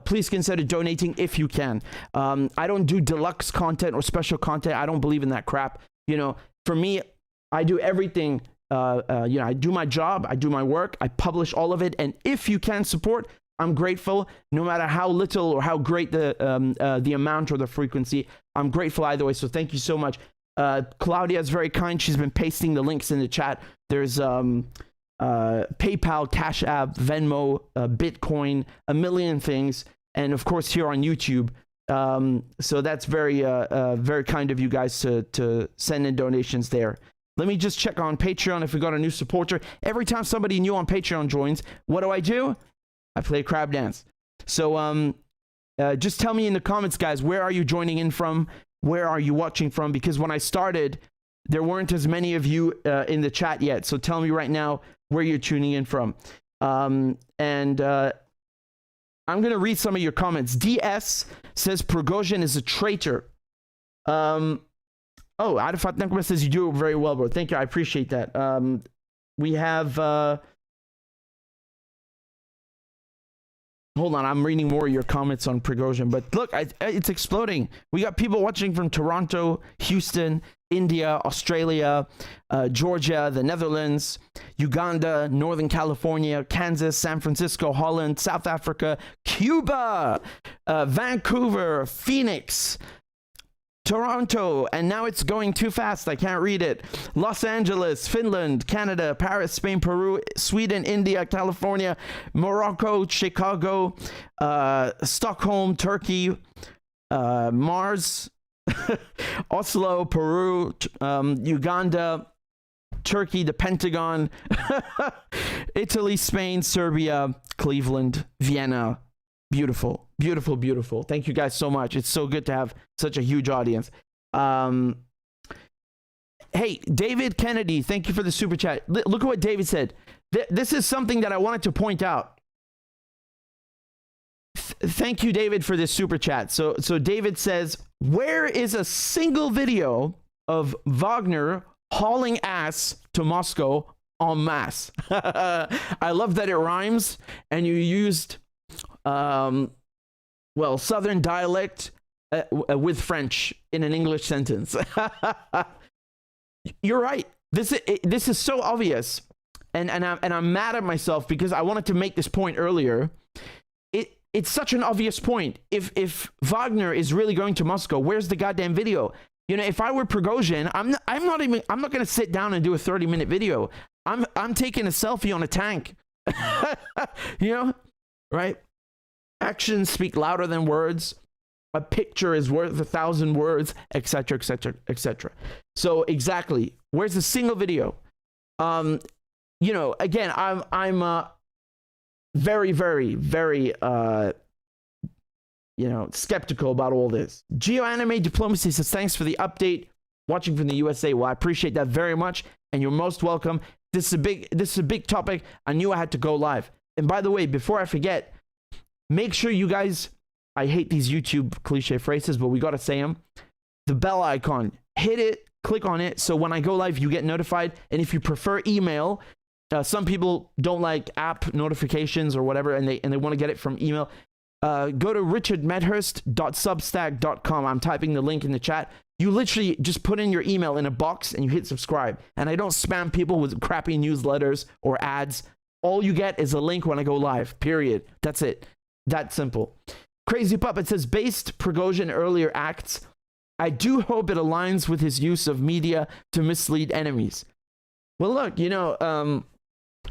please consider donating if you can. I don't do deluxe content or special content. I don't believe in that crap. For me, I do everything. I do my job. I do my work. I publish all of it. And if you can support, I'm grateful. No matter how little or how great the amount or the frequency, I'm grateful either way. So thank you so much. Claudia is very kind. She's been pasting the links in the chat. There's PayPal, CashApp, Venmo, Bitcoin, a million things, and of course here on YouTube. So that's very kind of you guys to send in donations there. Let me just check on Patreon if we got a new supporter. Every time somebody new on Patreon joins, what do? I play a crab dance. So just tell me in the comments, guys, where are you joining in from? Where are you watching from? Because when I started, there weren't as many of you in the chat yet. So tell me right now where you're tuning in from. I'm going to read some of your comments. DS says Prigozhin is a traitor. Oh, Arafat Nakba says you do it very well, bro. Thank you. I appreciate that. We have... Hold on, I'm reading more of your comments on Prigozhin. But look, it's exploding. We got people watching from Toronto, Houston, India, Australia, Georgia, the Netherlands, Uganda, Northern California, Kansas, San Francisco, Holland, South Africa, Cuba, Vancouver, Phoenix, Toronto, and now it's going too fast, I can't read it. Los Angeles, Finland, Canada, Paris, Spain, Peru, Sweden, India, California, Morocco, Chicago, Stockholm, Turkey, Mars, Oslo, Peru, Uganda, Turkey, the Pentagon, Italy, Spain, Serbia, Cleveland, Vienna. Beautiful, beautiful, beautiful. Thank you guys so much. It's so good to have such a huge audience. Hey, David Kennedy, thank you for the super chat. Look at what David said. This is something that I wanted to point out. Thank you, David, for this super chat. So David says, where is a single video of Wagner hauling ass to Moscow en masse? I love that it rhymes, and you used well, Southern dialect with French in an English sentence. You're right. This is so obvious, and I'm mad at myself because I wanted to make this point earlier. It's such an obvious point. If Wagner is really going to Moscow, where's the goddamn video? You know, if I were Prigozhin, I'm not going to sit down and do a 30-minute video. I'm taking a selfie on a tank. You know, right? Actions speak louder than words. A picture is worth 1,000 words, etc., etc., etc. So exactly, where's the single video? You know, again, I'm very, very, very, you know, skeptical about all this. GeoAnime Diplomacy says, thanks for the update. Watching from the USA. Well, I appreciate that very much, and you're most welcome. This is a big topic. I knew I had to go live. And by the way, before I forget, make sure you guys, I hate these YouTube cliche phrases, but we got to say them. The bell icon, hit it, click on it. So when I go live, you get notified. And if you prefer email, some people don't like app notifications or whatever, and they want to get it from email. Go to richardmedhurst.substack.com. I'm typing the link in the chat. You literally just put in your email in a box and you hit subscribe. And I don't spam people with crappy newsletters or ads. All you get is a link when I go live, period. That's it. That simple. Crazy Puppet says, based Prigozhin earlier acts, I do hope it aligns with his use of media to mislead enemies. Well, look, you know,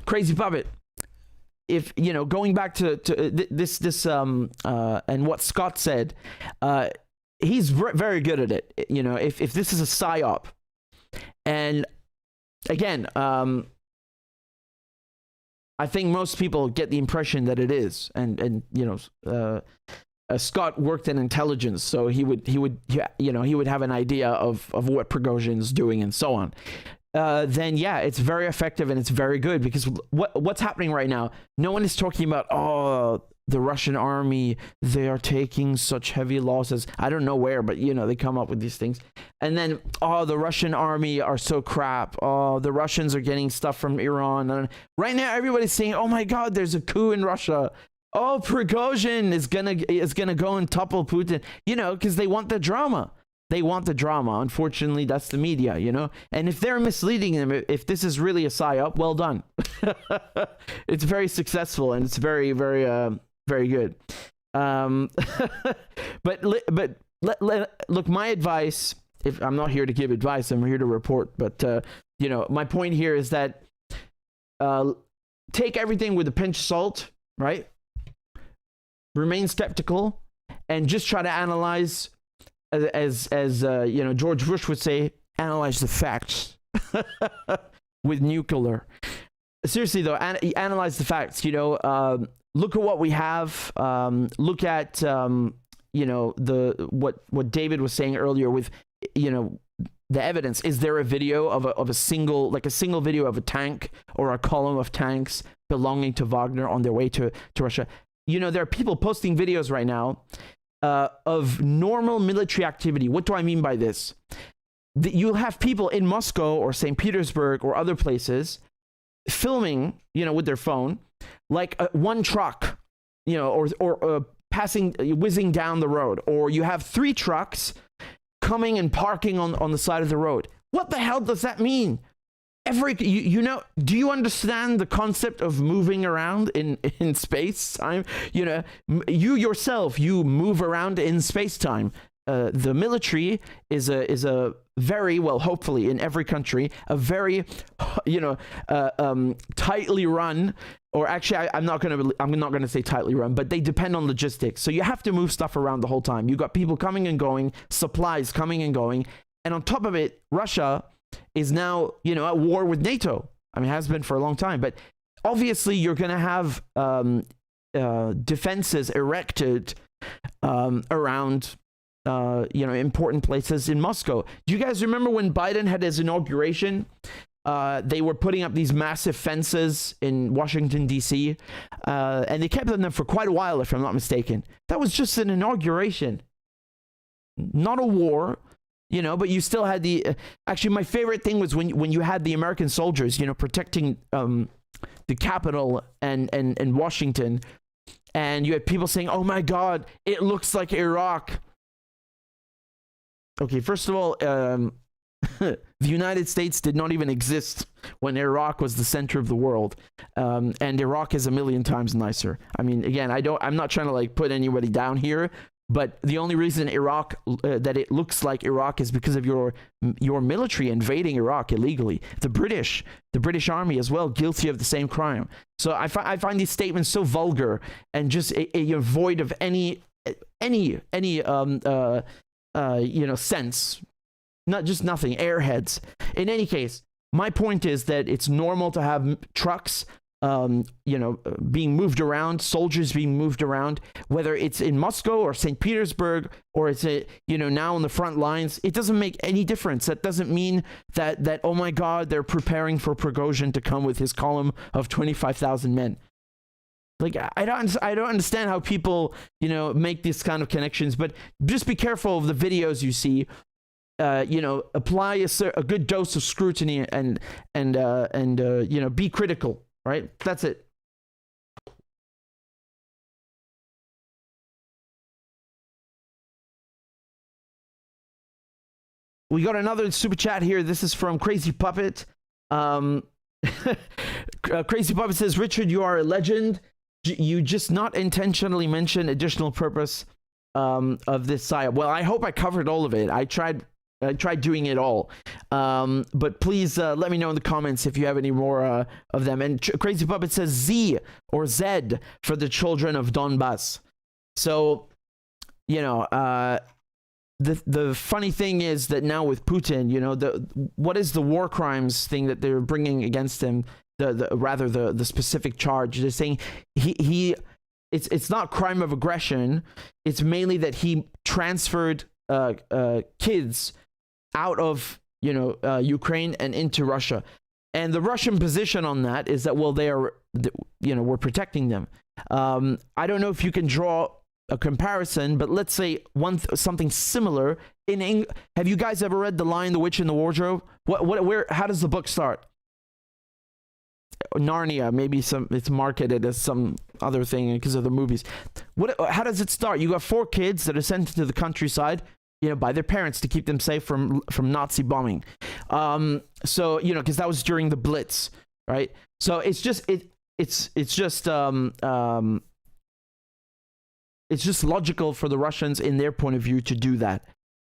Crazy Puppet, if, you know, going back to this and what Scott said, he's very good at it. You know, if this is a psyop, and again, I think most people get the impression that it is, and you know, Scott worked in intelligence, so he would have an idea of what Prigozhin's doing and so on. Then yeah, it's very effective and it's very good, because what's happening right now? No one is talking about, oh, the Russian army, they are taking such heavy losses. I don't know where, but you know, they come up with these things. And then, oh, the Russian army are so crap. Oh, the Russians are getting stuff from Iran. And right now, everybody's saying, oh my God, there's a coup in Russia. Oh, Prigozhin is gonna go and topple Putin. You know, because they want the drama. They want the drama. Unfortunately, that's the media, you know? And if they're misleading them, if this is really a psyop, well done. It's very successful, and it's very, very, very good. But look, my advice, if I'm not here to give advice, I'm here to report. But, you know, my point here is that take everything with a pinch of salt, right? Remain skeptical, and just try to analyze, as you know, George Bush would say, analyze the facts with nuclear. Seriously though, analyze the facts. You know, look at what we have. Look at you know, what David was saying earlier with, you know, the evidence. Is there a video of a single video of a tank or a column of tanks belonging to Wagner on their way to Russia? You know, there are people posting videos right now of normal military activity. What do I mean by this? You'll have people in Moscow or St. Petersburg or other places filming, you know, with their phone, like one truck, you know, or whizzing down the road, or you have 3 trucks coming and parking on the side of the road. What the hell does that mean? You know, do you understand the concept of moving around in space time? You know, you yourself, you move around in space time. the military is a very, well, hopefully in every country, a very, tightly run, or actually I'm not gonna say tightly run, but they depend on logistics. So you have to move stuff around the whole time. You got people coming and going, supplies coming and going, and on top of it, Russia is now, at war with NATO. I mean, has been for a long time, but obviously you're gonna have defenses erected around important places in Moscow. Do you guys remember when Biden had his inauguration? They were putting up these massive fences in Washington, D.C., and they kept them for quite a while, if I'm not mistaken. That was just an inauguration, not a war, but you still had the... actually, my favorite thing was when you had the American soldiers, protecting the Capitol and Washington, and you had people saying, oh my God, it looks like Iraq. Okay, first of all, the United States did not even exist when Iraq was the center of the world, and Iraq is a million times nicer. I mean, again, I'm not trying to put anybody down here, but the only reason Iraq that it looks like Iraq is because of your military invading Iraq illegally. The British Army as well, guilty of the same crime. So I find these statements so vulgar and just void of any sense. Not just nothing, airheads. In any case, my point is that it's normal to have trucks, being moved around, soldiers being moved around, whether it's in Moscow or St. Petersburg or it's now on the front lines. It doesn't make any difference. That doesn't mean that oh my God, they're preparing for Prigozhin to come with his column of 25,000 men. I don't understand how people make these kind of connections, but just be careful of the videos you see. Apply a good dose of scrutiny and be critical, right? That's it. We got another super chat here. This is from Crazy Puppet. Crazy Puppet says, Richard, you are a legend. You just not intentionally mention additional purpose of this site. Well, I hope I covered all of it. I tried doing it all. But please let me know in the comments if you have any more of them. And Crazy Puppet says Z or Z for the children of Donbass. So, the funny thing is that now with Putin, what is the war crimes thing that they're bringing against him? The specific charge. They're saying it's not crime of aggression. It's mainly that he transferred kids out of Ukraine and into Russia, and the Russian position on that is that we're protecting them. I don't know if you can draw a comparison, but let's say something similar in have you guys ever read The Lion, the Witch, and the Wardrobe? How does the book start? Narnia, maybe it's marketed as some other thing because of the movies. How does it start? You got 4 kids that are sent into the countryside, by their parents to keep them safe from Nazi bombing. So because that was during the Blitz, right? So it's just logical for the Russians in their point of view to do that.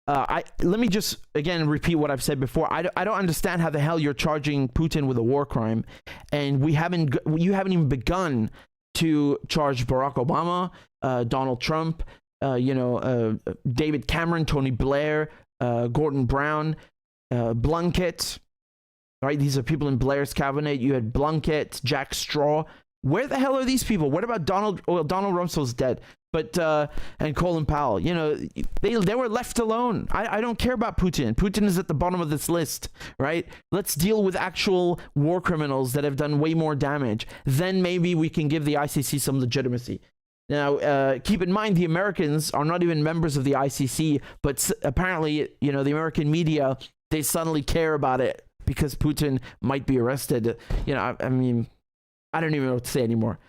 Let me just again repeat what I've said before. I don't understand how the hell you're charging Putin with a war crime, and you haven't even begun to charge Barack Obama, Donald Trump, David Cameron, Tony Blair, Gordon Brown, Blunkett. Right, these are people in Blair's cabinet. You had Blunkett, Jack Straw. Where the hell are these people? What about Donald Rumsfeld's dead, but and Colin Powell? They were left alone. I don't care about Putin. Putin is at the bottom of this list, right? Let's deal with actual war criminals that have done way more damage. Then maybe we can give the ICC some legitimacy. Now, keep in mind the Americans are not even members of the ICC, but apparently, the American media, they suddenly care about it because Putin might be arrested. I mean, I don't even know what to say anymore.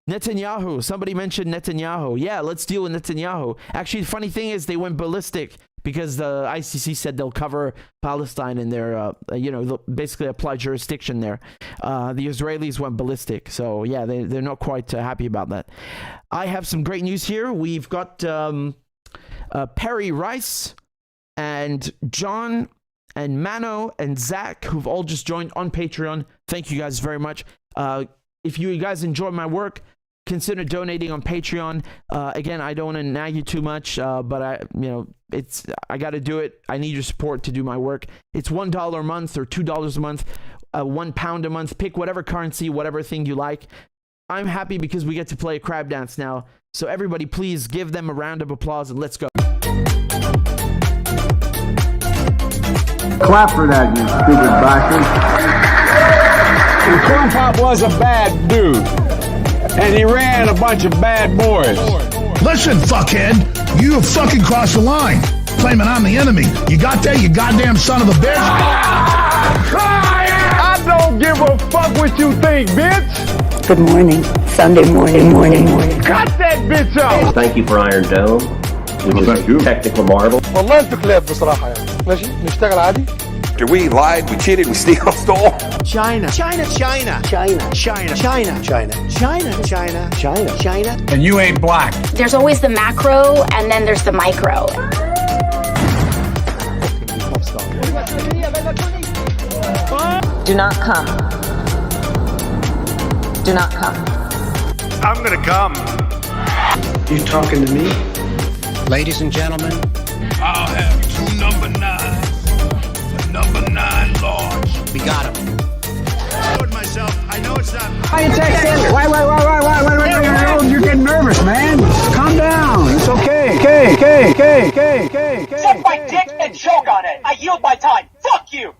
Netanyahu. Somebody mentioned Netanyahu. Yeah, let's deal with Netanyahu. Actually, the funny thing is they went ballistic because the ICC said they'll cover Palestine in their, they'll basically apply jurisdiction there. The Israelis went ballistic. So, yeah, they're not quite happy about that. I have some great news here. We've got Perry Rice, and John, and Mano, and Zach, who've all just joined on Patreon. Thank you guys very much. If you guys enjoy my work, consider donating on Patreon. Again, I don't want to nag you too much, but I got to do it. I need your support to do my work. It's $1 a month or $2 a month, £1 a month. Pick whatever currency, whatever thing you like. I'm happy because we get to play a crab dance now. So everybody, please give them a round of applause and let's go. Clap for that, you stupid bastard. And Corn Pop was a bad dude. And he ran a bunch of bad boys. Listen, fuckhead, you have fucking crossed the line. Claiming I'm the enemy. You got that, you goddamn son of a bitch? I don't give a fuck what you think, bitch. Good morning. Sunday morning. Cut that bitch off. Thank you for Iron Dome, which is a technical marvel. والله انتوا كلاب بصراحة يعني. ماشي نشتغل عادي. We lied, we cheated, we stole. China. And you ain't black. There's always the macro and then there's the micro. Do not come. Do not come. I'm gonna come. You talking to me? Ladies and gentlemen, I'll have 2 number 9s. Number 9 large. we got him. I know it's not. Why you're getting nervous, man. Calm down. It's okay. Okay. Suck my dick and choke on it. I yield my time. Fuck you.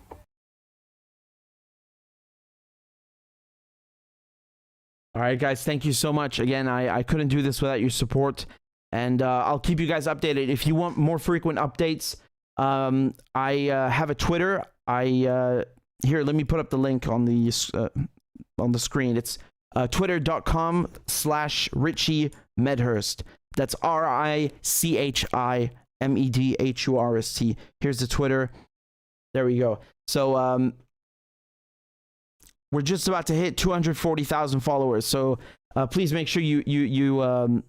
All right, guys, thank you so much. Again, I couldn't do this without your support, and I'll keep you guys updated. If you want more frequent updates, I have a Twitter. Here, let me put up the link on the screen. It's twitter.com/RichardMedhurst. That's RichIMedhurst. Here's the Twitter. There we go. So we're just about to hit 240,000 followers. So please make sure you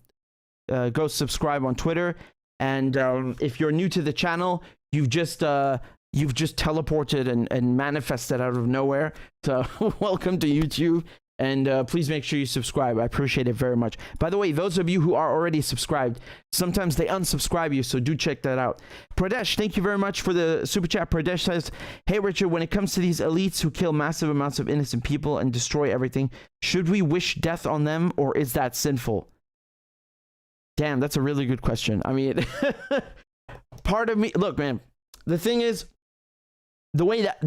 go subscribe on Twitter. And if you're new to the channel, you've just teleported and manifested out of nowhere. So welcome to YouTube. And please make sure you subscribe. I appreciate it very much. By the way, those of you who are already subscribed, sometimes they unsubscribe you, so do check that out. Pradesh, thank you very much for the super chat. Pradesh says, hey, Richard, when it comes to these elites who kill massive amounts of innocent people and destroy everything, should we wish death on them, or is that sinful? Damn, that's a really good question. I mean, part of me, look, man, the thing is, the way that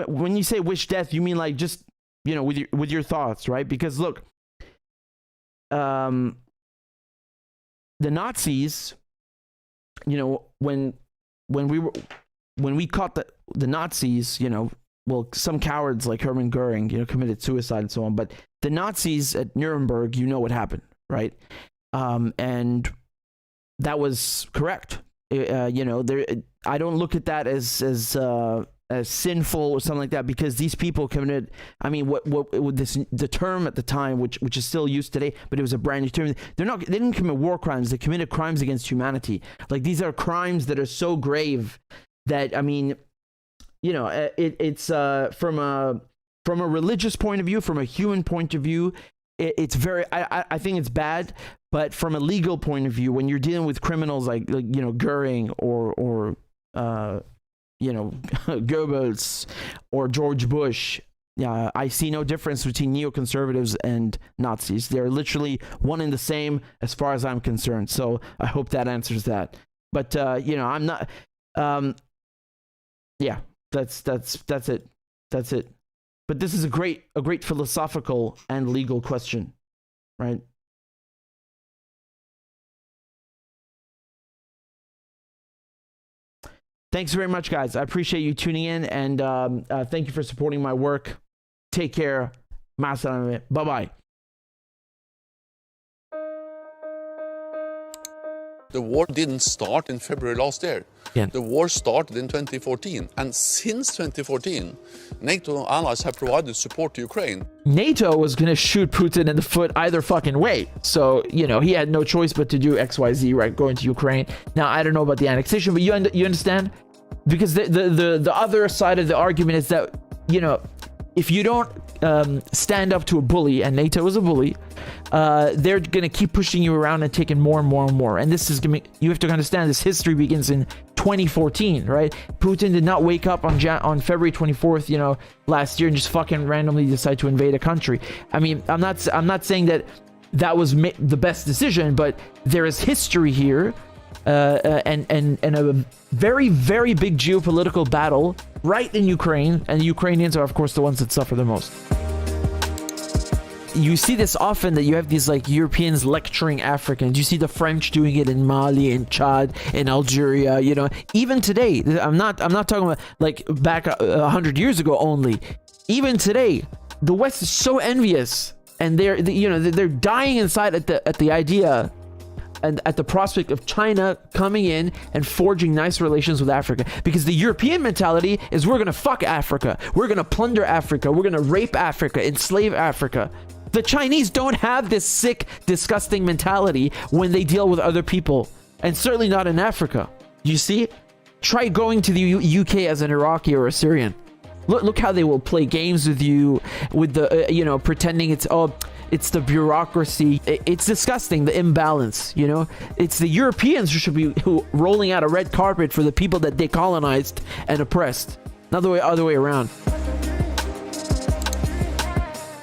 when you say wish death, you mean like just, with your thoughts, right? Because look, the Nazis, when we caught the Nazis, well, some cowards like Hermann Goering, committed suicide and so on, but the Nazis at Nuremberg, what happened, right? And that was correct. I don't look at that as sinful or something like that, because these people committed, the term at the time, which is still used today, but it was a brand new term. They didn't commit war crimes. They committed crimes against humanity. Like, these are crimes that are so grave that, it's from a religious point of view, from a human point of view, it's very, I think it's bad. But from a legal point of view, when you're dealing with criminals like Goering or Goebbels or George Bush, I see no difference between neoconservatives and Nazis. They're literally one and the same as far as I'm concerned. So I hope that answers that. But I'm not. Yeah, that's it. That's it. But this is a great philosophical and legal question, right? Thanks very much, guys. I appreciate you tuning in, and thank you for supporting my work. Take care. Bye-bye. The war didn't start in February last year. Yeah. The war started in 2014. And since 2014, NATO allies have provided support to Ukraine. NATO was going to shoot Putin in the foot either fucking way. So, you know, he had no choice but to do XYZ, right? Going to Ukraine. Now, I don't know about the annexation, but you understand? Because the other side of the argument is that, you know, if you don't stand up to a bully, and NATO is a bully, they're going to keep pushing you around and taking more and more and more. And this is going to, you have to understand, this history begins in 2014, right? Putin did not wake up on February 24th, you know, last year and just fucking randomly decide to invade a country. I mean, I'm not saying that was the best decision, but there is history here, and a very, very big geopolitical battle right in Ukraine, and the Ukrainians are, of course, the ones that suffer the most. You see this often, that you have these like Europeans lecturing Africans. You see the French doing it in Mali and Chad and Algeria, you know. Even today, I'm not talking about like back 100 years ago only. Even today, the West is so envious, and they're dying inside at the idea and at the prospect of China coming in and forging nice relations with Africa. Because the European mentality is, we're gonna fuck Africa, we're gonna plunder Africa, we're gonna rape Africa, enslave Africa. The Chinese don't have this sick, disgusting mentality when they deal with other people, and certainly not in Africa. You see? Try going to the UK as an Iraqi or a Syrian. Look how they will play games with you, with the pretending it's the bureaucracy. It's disgusting, the imbalance, you know? It's the Europeans who should be rolling out a red carpet for the people that they colonized and oppressed, not the other way around.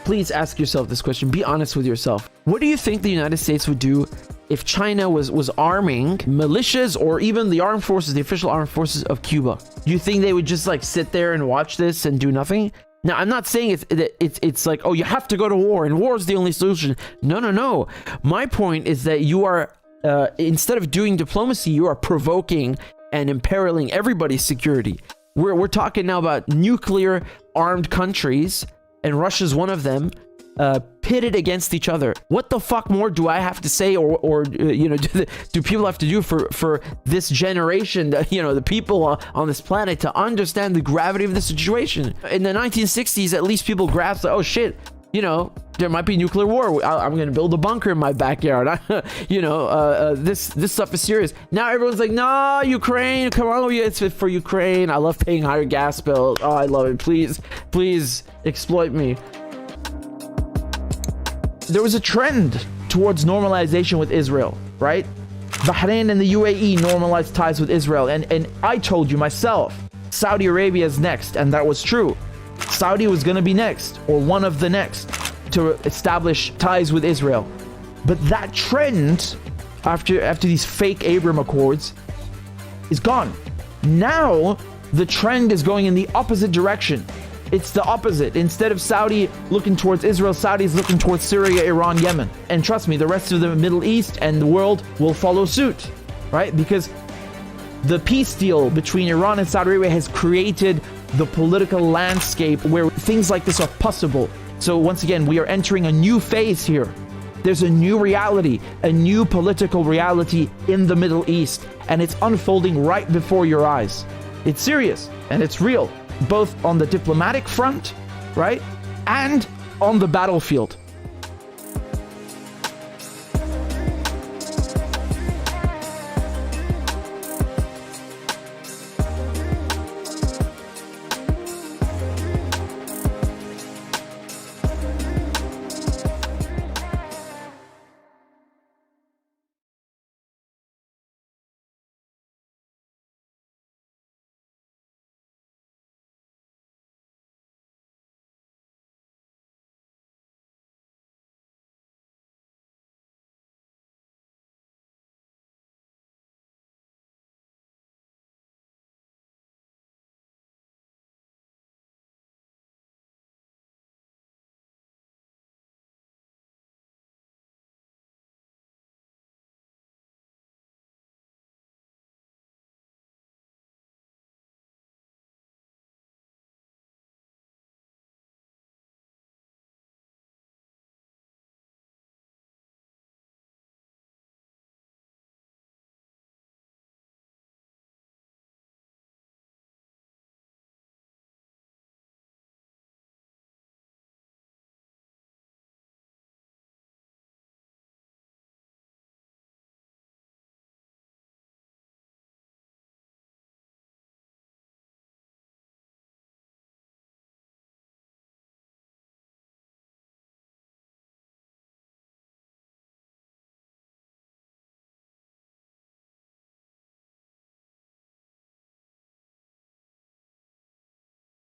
Please ask yourself this question. Be honest with yourself. What do you think the United States would do if China was arming militias, or even the armed forces, the official armed forces of Cuba? Do you think they would just like sit there and watch this and do nothing? Now, I'm not saying it's like, oh, you have to go to war and war is the only solution. No. My point is that you are, instead of doing diplomacy, you are provoking and imperiling everybody's security. We're talking now about nuclear armed countries, and Russia's one of them, pitted against each other. What the fuck more do I have to say, or do people have to do for this generation, the people on this planet, to understand the gravity of the situation? In the 1960s, at least people grasped, oh shit, there might be nuclear war. I'm gonna build a bunker in my backyard. This stuff is serious. Now everyone's like, no, Ukraine, come on, it's for Ukraine. I love paying higher gas bills. Oh, I love it. Please exploit me. There was a trend towards normalization with Israel, right? Bahrain and the UAE normalized ties with Israel, and I told you myself, Saudi Arabia is next, and that was true. Saudi was going to be next, or one of the next, to establish ties with Israel. But that trend, after these fake Abraham Accords, is gone. Now, the trend is going in the opposite direction. It's the opposite. Instead of Saudi looking towards Israel, Saudi is looking towards Syria, Iran, Yemen. And trust me, the rest of the Middle East and the world will follow suit, right? Because the peace deal between Iran and Saudi Arabia has created the political landscape where things like this are possible. So once again, we are entering a new phase here. There's a new reality, a new political reality in the Middle East, and it's unfolding right before your eyes. It's serious and it's real, both on the diplomatic front, right, and on the battlefield.